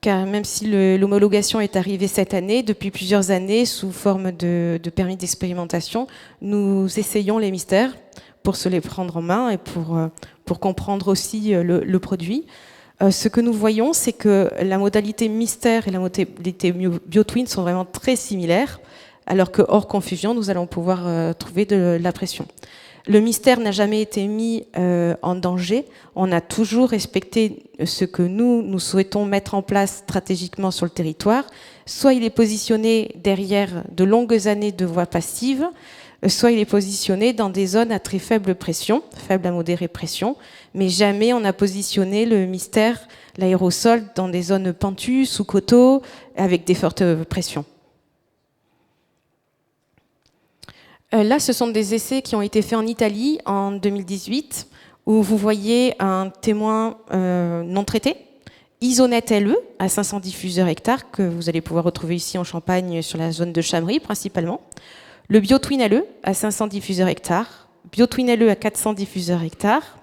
car même si l'homologation est arrivée cette année, depuis plusieurs années, sous forme de permis d'expérimentation, nous essayons les mystères pour se les prendre en main et pour comprendre aussi le produit. Ce que nous voyons, c'est que la modalité mystère et la modalité BioTwin sont vraiment très similaires, alors que hors confusion, nous allons pouvoir trouver de la pression. Le mystère n'a jamais été mis en danger. On a toujours respecté ce que nous souhaitons mettre en place stratégiquement sur le territoire. Soit il est positionné derrière de longues années de voies passives, soit il est positionné dans des zones à très faible pression, faible à modérée pression, mais jamais on a positionné le mystère, l'aérosol, dans des zones pentues, sous coteaux, avec des fortes pressions. Là, ce sont des essais qui ont été faits en Italie en 2018, où vous voyez un témoin non traité, Isonet LE, à 500 diffuseurs hectares, que vous allez pouvoir retrouver ici en Champagne, sur la zone de Chamery principalement. Le BioTwin LE, à 500 diffuseurs hectares. BioTwin LE à 400 diffuseurs hectares.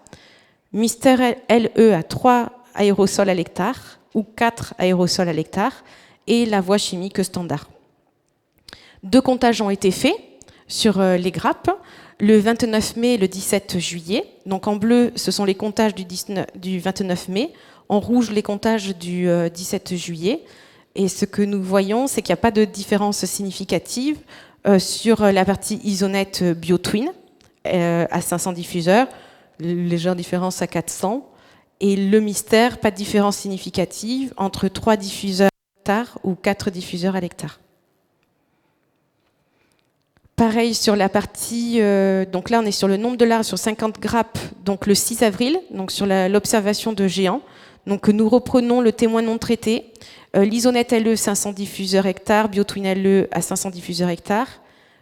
Mystère LE à 3 aérosols à l'hectare, ou 4 aérosols à l'hectare, et la voie chimique standard. 2 comptages ont été faits sur les grappes, le 29 mai et le 17 juillet. Donc en bleu, ce sont les comptages du 29 mai, en rouge, les comptages du 17 juillet. Et ce que nous voyons, c'est qu'il n'y a pas de différence significative sur la partie Isonet BioTwin à 500 diffuseurs, légère différence à 400. Et le mystère, pas de différence significative entre 3 diffuseurs à l'hectare ou 4 diffuseurs à l'hectare. Pareil sur la partie, donc là on est sur le nombre de larves sur 50 grappes, donc le 6 avril, donc sur l'observation de géants. Donc nous reprenons le témoin non traité, l'Isonet LE 500 diffuseurs hectares, BioTwin LE à 500 diffuseurs hectares,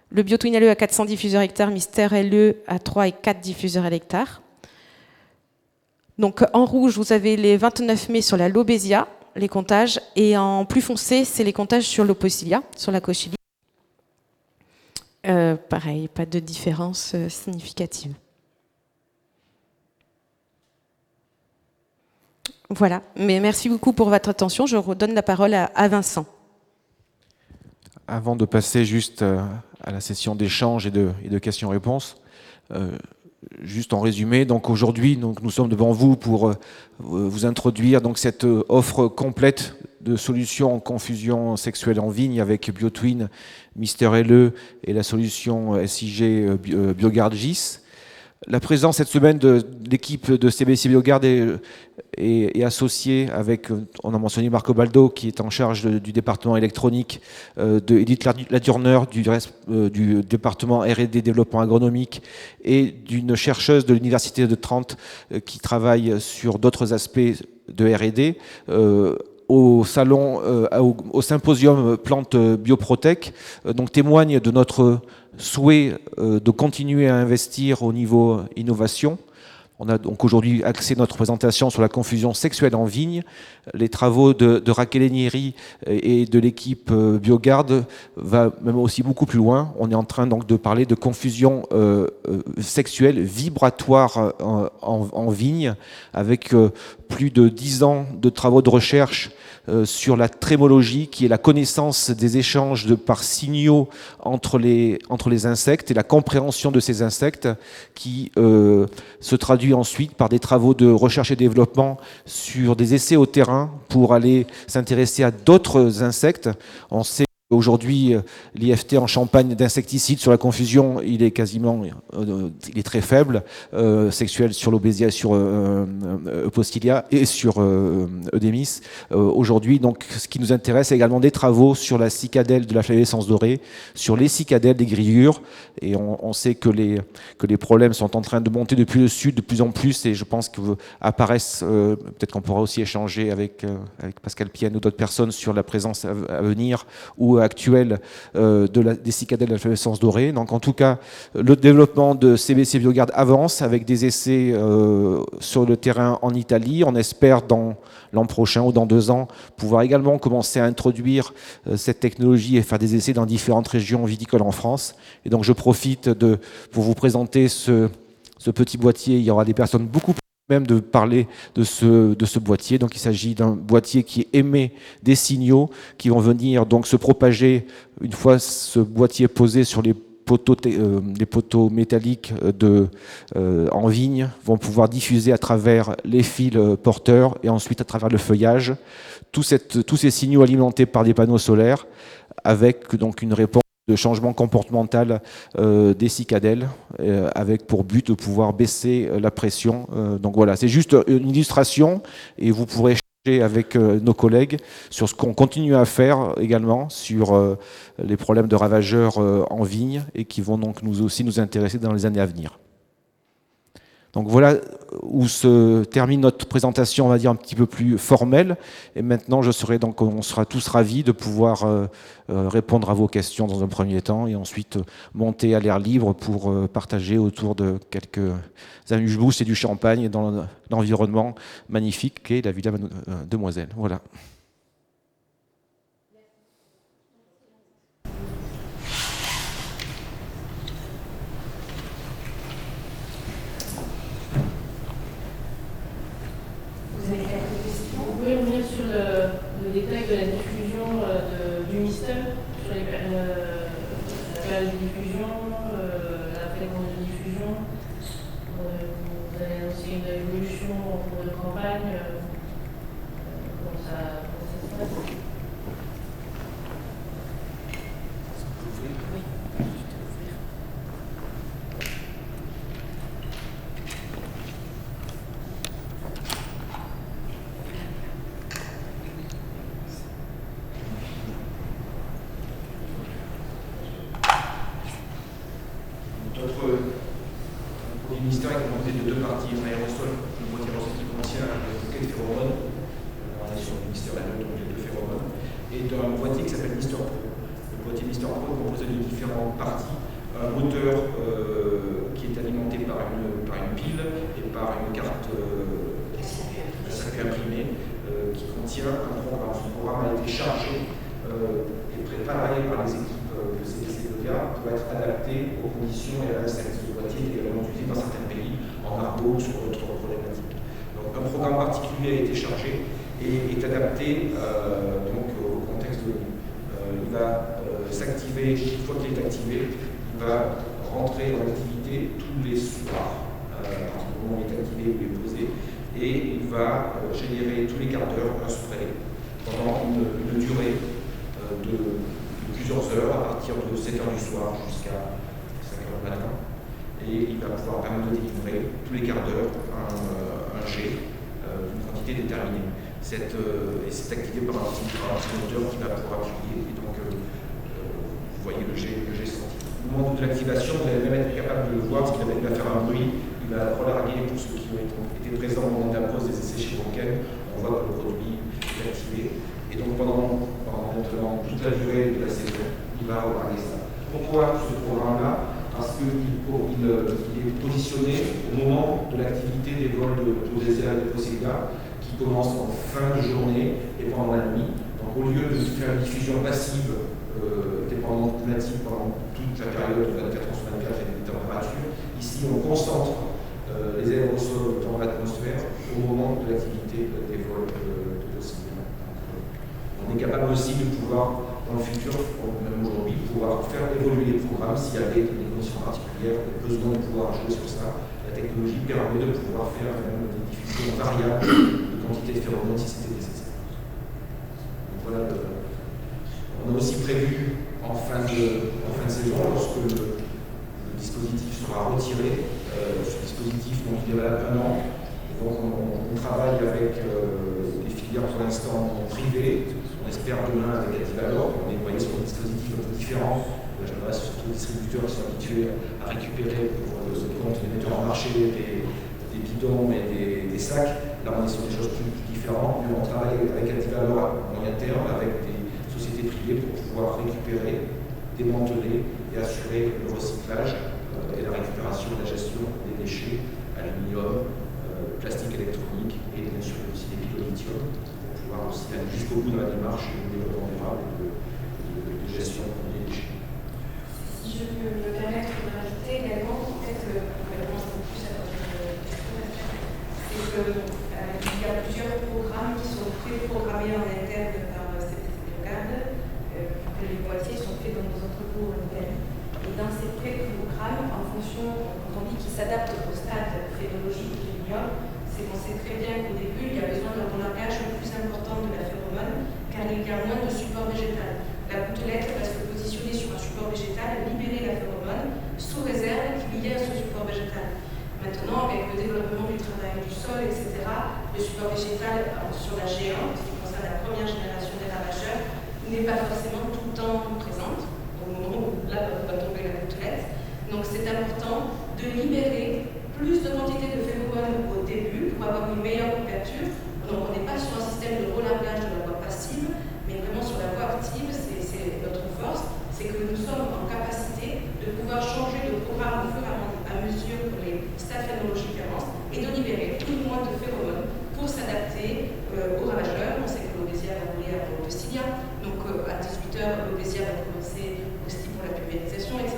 le BioTwin LE à 400 diffuseurs hectares, Mystère LE à 3 et 4 diffuseurs à l'hectare. Donc en rouge, vous avez les 29 mai sur la Lobesia, les comptages, et en plus foncé, c'est les comptages sur l'Opocilia, sur la Cochilia. Pareil, pas de différence significative. Voilà, mais merci beaucoup pour votre attention. Je redonne la parole à Vincent. Avant de passer juste à la session d'échange et de questions-réponses, juste en résumé, donc aujourd'hui, nous sommes devant vous pour vous introduire donc cette offre complète de solutions en confusion sexuelle en vigne avec BioTwin, Mystère LE et la solution SIG BioGard GIS. La présence cette semaine de l'équipe de CBC BioGard est associée avec, on a mentionné Marco Baldo qui est en charge du département électronique, de Edith Ladurner du département R&D développement agronomique et d'une chercheuse de l'université de Trente qui travaille sur d'autres aspects de R&D. Au salon, au symposium Plantes Bioprotec, donc témoigne de notre souhait de continuer à investir au niveau innovation. On a donc aujourd'hui axé notre présentation sur la confusion sexuelle en vigne. Les travaux de Raquel Enieri et de l'équipe BioGard va même aussi beaucoup plus loin. On est en train donc de parler de confusion sexuelle vibratoire en vigne, avec plus de 10 ans de travaux de recherche sur la trémologie, qui est la connaissance des échanges par signaux entre les insectes et la compréhension de ces insectes, qui se traduit ensuite par des travaux de recherche et développement sur des essais au terrain pour aller s'intéresser à d'autres insectes. On sait aujourd'hui, l'IFT en Champagne d'insecticides sur la confusion, il est très faible, sexuel sur l'Obesia, sur Postilia et sur Eudémis. Aujourd'hui, donc, ce qui nous intéresse, c'est également des travaux sur la cicadelle de la flavescence dorée, sur les cicadelles des grillures, et on sait que les problèmes sont en train de monter depuis le sud de plus en plus, et je pense qu'apparaissent, peut-être qu'on pourra aussi échanger avec Pascal Pienne ou d'autres personnes sur la présence à venir ou actuelle des cicadelles de la flavescence dorée. Donc en tout cas, le développement de CBC BioGard avance avec des essais sur le terrain en Italie. On espère dans l'an prochain ou dans 2 ans pouvoir également commencer à introduire cette technologie et faire des essais dans différentes régions viticoles en France. Et donc je profite pour vous présenter ce petit boîtier. Il y aura des personnes beaucoup plus même de parler de ce boîtier. Donc il s'agit d'un boîtier qui émet des signaux qui vont venir donc se propager une fois ce boîtier posé sur les poteaux métalliques en vigne, vont pouvoir diffuser à travers les fils porteurs et ensuite à travers le feuillage tous ces signaux alimentés par des panneaux solaires avec donc une réponse de changement comportemental des cicadelles, avec pour but de pouvoir baisser la pression. Donc voilà, c'est juste une illustration et vous pourrez échanger avec nos collègues sur ce qu'on continue à faire également sur les problèmes de ravageurs en vigne et qui vont donc nous aussi nous intéresser dans les années à venir. Donc voilà où se termine notre présentation, on va dire un petit peu plus formelle. Et maintenant, on sera tous ravis de pouvoir répondre à vos questions dans un premier temps et ensuite monter à l'air libre pour partager autour de quelques amuse-bouches et du champagne dans l'environnement magnifique qu'est la Villa Demoiselle. Voilà. Vous pouvez revenir sur le détail de la diffusion du mystère, sur la période de diffusion, la fréquence de diffusion. Vous avez annoncé une évolution en cours de campagne. Comment ça se passe? Le ministère est composé de deux parties, un aérosol, le boîtier aérosol qui contient un bouquet de phéromones, on est sur le ministère donc les deux phéromones, et d'un boîtier qui s'appelle Mister Pro. Le boîtier Mister Pro est composé de différentes parties, un moteur qui est alimenté par une pile et par une carte circuit imprimé qui contient un programme. Ce programme a été chargé et préparé par les équipes de CDC-EGA pour être adapté aux conditions et à la scène. Ce boîtier est également utilisé dans certains pays, en argot ou sur d'autres problématiques. Donc un programme particulier a été chargé et est adapté donc, au contexte de l'ONU. Il va s'activer, une fois qu'il est activé, il va rentrer dans l'activité tous les soirs, à partir du moment où il est activé ou il est posé, et il va générer tous les quarts d'heure un spray pendant une durée de plusieurs heures, à partir de 7h du soir jusqu'à 5h du matin. Et il va pouvoir permettre de délivrer tous les quarts d'heure un jet d'une quantité déterminée. C'est activé par un petit moteur qui va pouvoir appuyer. Et donc, vous voyez le jet sorti. Au moment de l'activation, vous allez même être capable de le voir, parce qu'il va faire un bruit. Il va relarguer, pour ceux qui ont été présents au moment de la pause des essais chez Ronken, on voit que le produit est activé. Et donc pendant toute la durée de la saison, il va relarguer ça. Pourquoi ce programme-là? Parce qu'il est positionné au moment de l'activité des vols de désert et de Posega, qui commence en fin de journée et pendant la nuit. Donc au lieu de faire une diffusion passive dépendante climatique pendant toute la période de 24 h sur 24 et des températures, ici on concentre les aérosols dans l'atmosphère au moment de l'activité des vols de Posega. On est capable aussi de pouvoir, dans le futur, même aujourd'hui, pouvoir faire évoluer les programmes s'il y avait des conditions particulières, des besoins de pouvoir jouer sur ça. La technologie permet de pouvoir faire même des diffusions variables de quantité de phéromones si c'était nécessaire. Donc voilà, on a aussi prévu en fin de saison, lorsque le dispositif sera retiré, ce dispositif donc, il est valable 1 an. Donc on travaille avec des filières pour l'instant privées. On espère demain avec Adivalor, on est voyé sur un dispositif un peu différent. Je m'adresse surtout aux distributeurs qui sont habitués à récupérer pour ce compte des metteurs en marché des bidons et des sacs. Là on est sur des choses plus différentes, mais on travaille avec Adivalor à moyen terme, avec des sociétés privées pour pouvoir récupérer, démanteler et assurer le recyclage et la récupération et la gestion des déchets, aluminium, plastique électronique et bien sûr aussi des piles au lithium pour pouvoir aussi aller jusqu'au bout de la démarche de développement durable et de gestion des déchets. Si je peux me permettre de rajouter également, peut-être plus à votre explication, c'est fait dans nos entrepôts en Italie. Et dans ces pré-programmes, en fonction, quand on dit qu'ils s'adaptent au stade phénologique du vignoble, c'est qu'on sait très bien qu'au début, il y a besoin d'un relâchage plus important de la phéromone, car il y a moins de support végétal. La gouttelette va se positionner sur un support végétal, libérer la phéromone, sous réserve qu'il y ait ce support végétal. Maintenant, avec le développement du travail du sol, etc., le support végétal sur la G1, ce qui concerne la première génération des ravageurs, n'est pas forcément tout le temps présente, au moment où là va tomber la gouttelette. Donc c'est important de libérer plus de quantité de phéromones au début pour avoir une meilleure couverture. Donc on n'est pas sur un système de relargage de la voie passive, mais vraiment sur la voie active. C'est notre force, c'est que nous sommes en capacité de pouvoir changer de programme au fur et à mesure que les stades phénologiques avancent et de libérer plus ou moins de phéromones pour s'adapter aux ravageurs. On sait que l'Obésia va rouler à l'Obésilia, donc à 18h, l'Obésia va commencer aussi pour la pulvérisation, etc.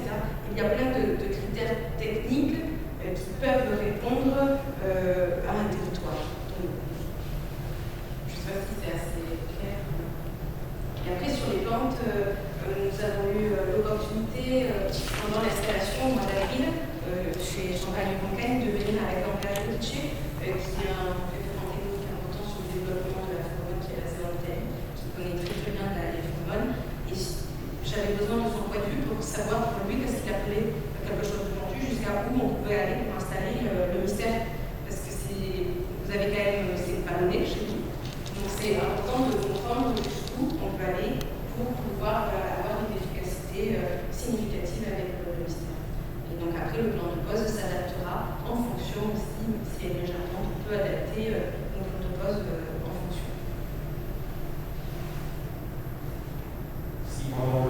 Il y a plein de critères techniques qui peuvent répondre à un territoire. Donc, je ne sais pas si c'est assez clair. Et après, sur les plantes, nous avons eu l'opportunité, pendant l'installation au mois d'avril, chez Champagne-Concagne, de venir avec Angela Ricci, qui est un référent technique important sur le développement de la phéromone qui est basé en Italie, qui connaît très bien les phéromones. Et j'avais besoin de son point de vue pour savoir pour lui qu'est-ce qu'il appelait quelque chose de vendu, jusqu'à où on pouvait aller pour installer le mystère. Parce que vous avez quand même, c'est ballonné chez vous. Donc c'est important de comprendre jusqu'où on peut aller pour pouvoir avoir une efficacité significative avec le mystère. Et donc après, le plan de pose s'adaptera en fonction aussi, si elle est légèrement, on peut adapter nos plans de pose en fonction. Si pendant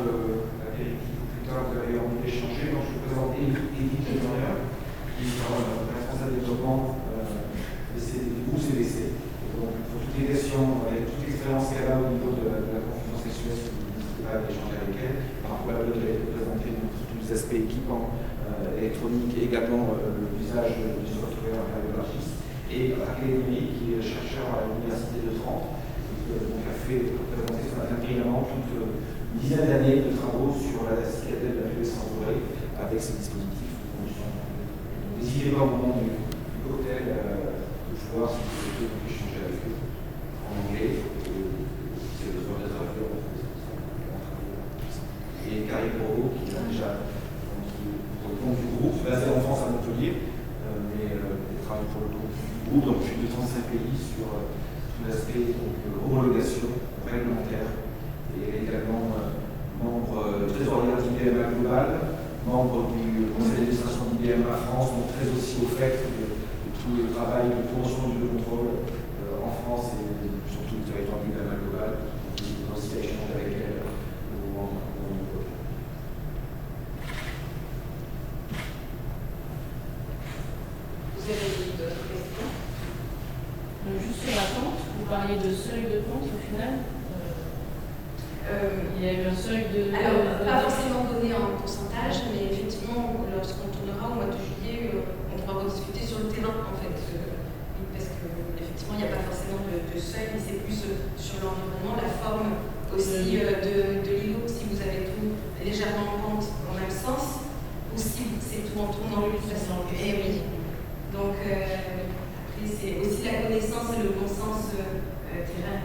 l'apéritif ou plus tard vous avez envie d'échanger, moi je vais présenter Edith Lemeurier, qui est responsable développement du groupe CDC. Donc pour toutes les questions, avec toute l'expérience qu'elle a au niveau de la confusion sexuelle, n'hésitez pas à échanger avec elle. Par contre, elle va présenter tous les aspects équipements électroniques et également l'usage du software cardiologiste. Et Raquel, qui est chercheur à l'Université de Trente, donc a fait présenter ce matin brillamment toute une dizaine d'années de travaux sur la cicatelle de la fluorescence dorée avec ces dispositifs. N'hésitez pas au moment du cocktail de pouvoir, si vous souhaitez, échanger avec eux en anglais, si c'est besoin d'être traduit en français. Et Karine Borgo, qui a déjà, pour le compte du groupe, basé en France à Montpellier, mais travaille pour le compte du groupe dans plus de 35 pays sur tout l'aspect homologation réglementaire. Et elle est également membre trésorier d'IBMA Global, membre du conseil d'administration d'IBMA France, donc très aussi au fait de tout le travail de promotion du contrôle en France et surtout le territoire d'IBMA Global. Donc, aussi à échanger avec elle au moment du projet. Vous avez d'autres questions? Juste sur la pente, vous parliez de seuil de pente au final. Il y a eu un seuil de... Alors, pas forcément donné en pourcentage, mais effectivement, lorsqu'on tournera au mois de juillet, on pourra rediscuter sur le terrain, en fait. Parce qu'effectivement, il n'y a pas forcément de seuil, mais c'est plus sur l'environnement, la forme aussi de l'îlot, si vous avez tout légèrement en pente dans le même sens, ou si c'est tout en tournant de toute façon. Eh oui. Donc, après, c'est aussi la connaissance et le bon sens terrain.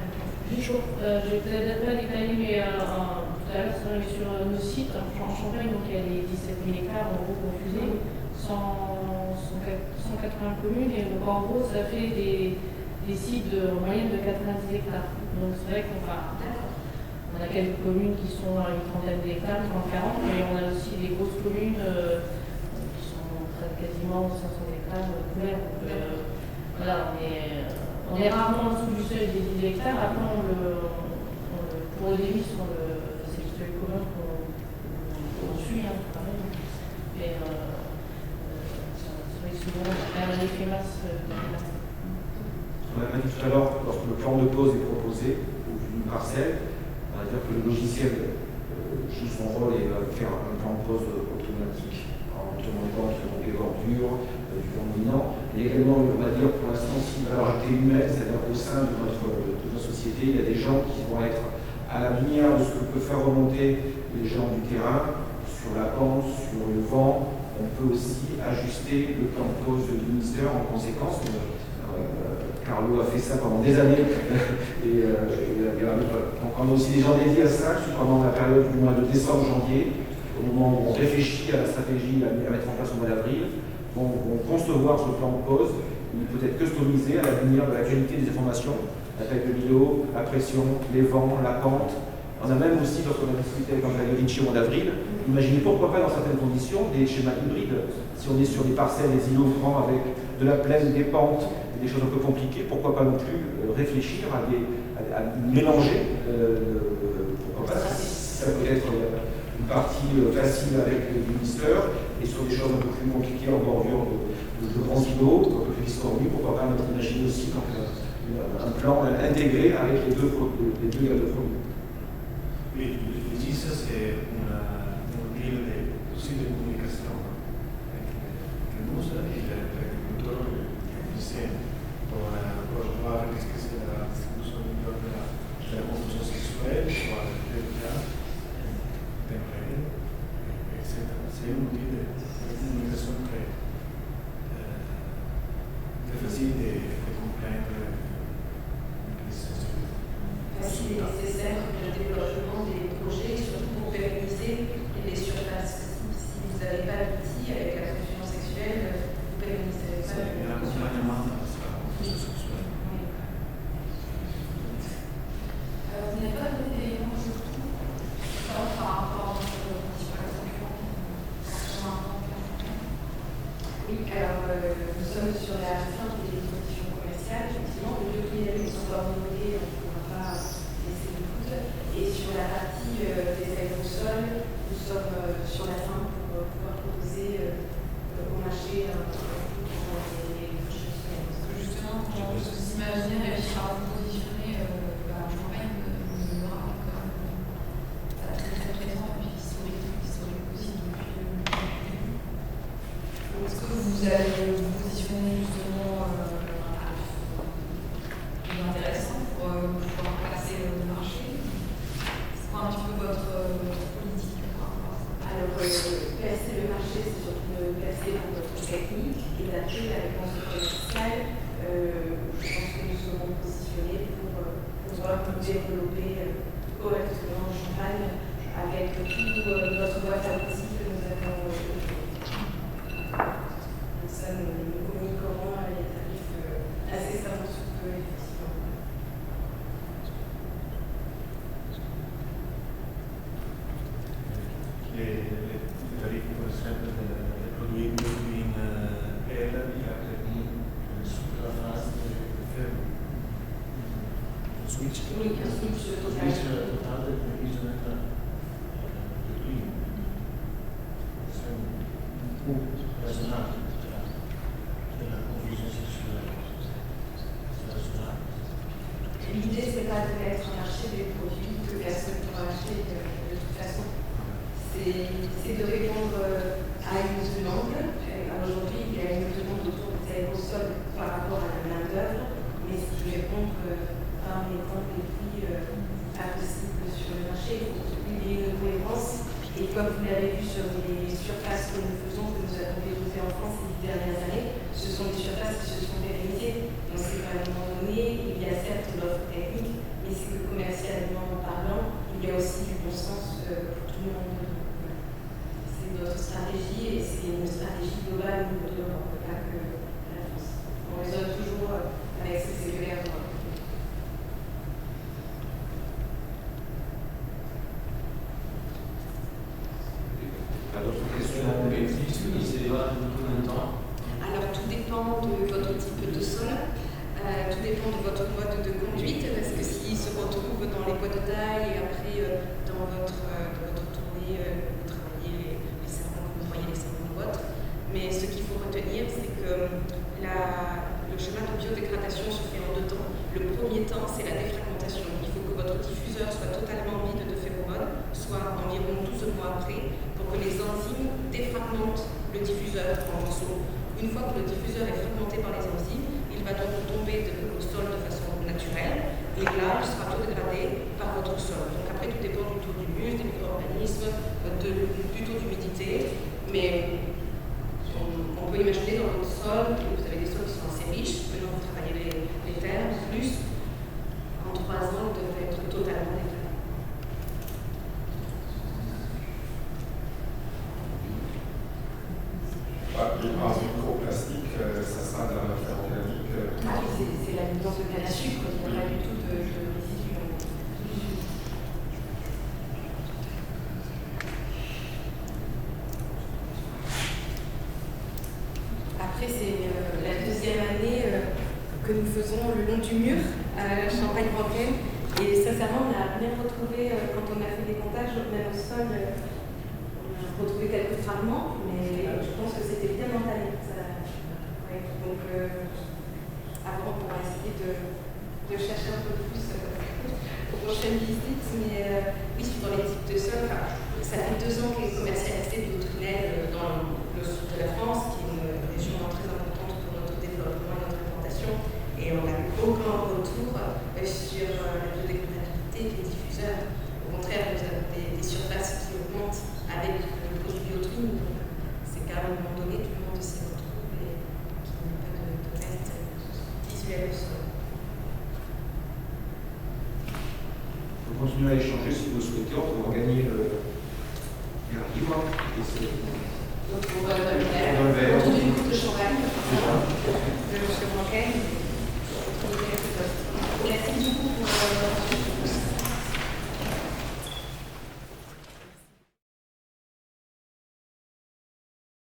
Bonjour, je vais peut-être pas détailler, mais tout à l'heure, sur nos sites, en Champagne, donc il y a les 17 000 hectares en gros confusés, 180 communes, et donc en gros, ça fait des sites en moyenne de 90 hectares. Donc c'est vrai qu'on a quelques communes qui sont à une trentaine d'hectares, 30-40, mais on a aussi des grosses communes qui sont quasiment 500 hectares couverts. Donc voilà, on est rarement en dessous du seuil des 10 hectares. Après, pour le débit, c'est le seuil commun qu'on suit, quand même. Mais c'est vrai que souvent, on a un effet masse. On a dit tout à l'heure, lorsque le plan de pose est proposé au vu d'une parcelle, on va dire que le logiciel joue son rôle et va faire un plan de pose automatique en tenant compte des bordures, du vent dominant. Et également, on va dire pour l'instant, aussi une valeur ajoutée humaine, c'est-à-dire au sein de notre société, il y a des gens qui vont être à la lumière de ce que peuvent faire remonter les gens du terrain, sur la pente, sur le vent, on peut aussi ajuster le plan de pose du ministère en conséquence. Carlo a fait ça pendant des années. Donc on a aussi des gens dédiés à ça, pendant la période du mois de décembre-janvier, au moment où on réfléchit à la stratégie à mettre en place au mois d'avril, vont concevoir ce plan de pose. Il peut être customisé à la lumière de la qualité des informations, la taille de l'îlot, la pression, les vents, la pente. On a même aussi, lorsqu'on a discuté avec Andrea Vinci au mois d'avril, imaginez pourquoi pas dans certaines conditions des schémas hybrides. Si on est sur des parcelles, des îlots grands avec de la plaine, des pentes, des choses un peu compliquées, pourquoi pas non plus réfléchir à mélanger, pourquoi pas, ça peut être une partie facile avec le ministère, et sur des choses un peu plus compliquées en bordure de grands îlots, un peu plus discordus, pourquoi pas imaginer aussi un plan intégré avec les deux gammes de produits. Oui, le GIS, c'est un deal aussi de communication entre nous et l'agriculteur lycéen pour voir qu'est-ce que c'est la distribution de la construction sexuelle, pour la réalité temporelle, etc. C'est un outil de communication très facile de comprendre les situations. Facile et nécessaire pour le développement des projets, surtout pour pérenniser les surfaces. Si vous n'avez pas d'outils avec la fonction sexuelle, vous pérennisez pas. C'est un accompagnement dans la fonction sexuelle. Vous n'avez pas donné d'éléments surtout par rapport à votre concurrent. Oui, alors nous sommes sur la fin des conditions commerciales. Effectivement, les deux prix ne sont pas homologués. Et sur la partie des aérosols, nous sommes sur la fin pour pouvoir proposer au marché dans les prochaines semaines. Justement, quand vous imaginez réussir à vous positionner, en campagne, vous aura quand même très très présent et puis historique aussi depuis le début. Est-ce que vous allez vous positionner justement plus intéressant pour pouvoir passer le marché? Un petit peu votre politique par rapport à ça. Alors, percer le marché, c'est surtout percer pour notre technique et d'après la réponse commerciale, je pense que nous serons positionnés pour pouvoir nous développer correctement en Champagne avec toute notre boîte à outils que nous avons aujourd'hui. Donc ça, nous communiquerons les tarifs assez savants sous peu, effectivement. Les tarifs, par exemple, des produits green air, il y a sur la phase de faire un switch. Oui, un switch total de prévision de green. C'est un coût raisonnable de la confusion sexuelle. C'est raisonnable. L'idée, ce n'est pas de mettre en marché des produits que personne ne pourra acheter de toute façon. C'est de répondre à une demande. Aujourd'hui, il y a une demande autour des aérosols par rapport à la main-d'œuvre, mais c'est de répondre en mettant des prix impossibles sur le marché. Il faut qu'il y ait une cohérence. Et comme vous l'avez vu sur les surfaces que nous faisons, que nous avons développées en France ces 10 dernières années, ce sont des surfaces qui se sont pérennisées. Donc, c'est qu'à un moment donné, il y a certes l'offre technique, mais c'est que commercialement parlant, il y a aussi du bon sens pour tout le monde. Notre stratégie, et c'est une stratégie globale de l'Europe, pas que la France. On raisonne toujours avec ces CPR. D'autres questions? Alors tout dépend de votre type de sol, tout dépend de votre mode de conduite, parce que s'il se retrouve dans les boîtes de taille et après dans votre tournée, vous travaillez les serpents, vous voyez les serpents de boîte. Mais ce qu'il faut retenir, c'est que le chemin de biodégradation se fait en deux temps. Le premier temps, c'est la défragmentation. Il faut que votre diffuseur soit totalement vide de phéromones, soit environ 12 mois après, pour que les enzymes défragmentent le diffuseur en morceaux. Une fois que le diffuseur est fragmenté par les enzymes, il va donc tomber au sol de façon naturelle, et là, il sera biodégradé par votre sol. Donc, prisme du taux d'humidité, mais on peut imaginer dans votre sol, vous avez des sols qui sont assez riches, maintenant vous travaillez les terres, plus en 3 ans, ils devraient être totalement déclarés. Les bases microplastiques, ça sera de la matière organique. Ah oui, c'est la nuance de canne à sucre, il n'y a pas du tout de résidus. Après, c'est la deuxième année que nous faisons le long du mur à Champagne-Rancaine. Et sincèrement, on a bien retrouvé, quand on a fait des comptages, même au sol, on a retrouvé quelques fragments, mais je pense que c'était bien entamé. Ouais, donc, avant, on pourra essayer de chercher un peu plus aux prochaines visites. Mais oui, suivant les types de sols, ça fait 2 ans qu'est commercialisé Biotrinel dans le sud de la France, qui est une région très importante pour notre développement et notre implantation. Et on n'a eu aucun retour sur la biodégradabilité des diffuseurs. Au contraire, nous avons des surfaces qui augmentent avec le produit Biotrine. C'est qu'à un moment donné, tout le monde s'y retrouve et qu'il n'y ait pas de reste visuel au sol. On peut continuer à échanger si vous souhaitez. On peut gagner un livre. Donc, pour le verre, autour d'une coupe de champagne, de M. Blanquet.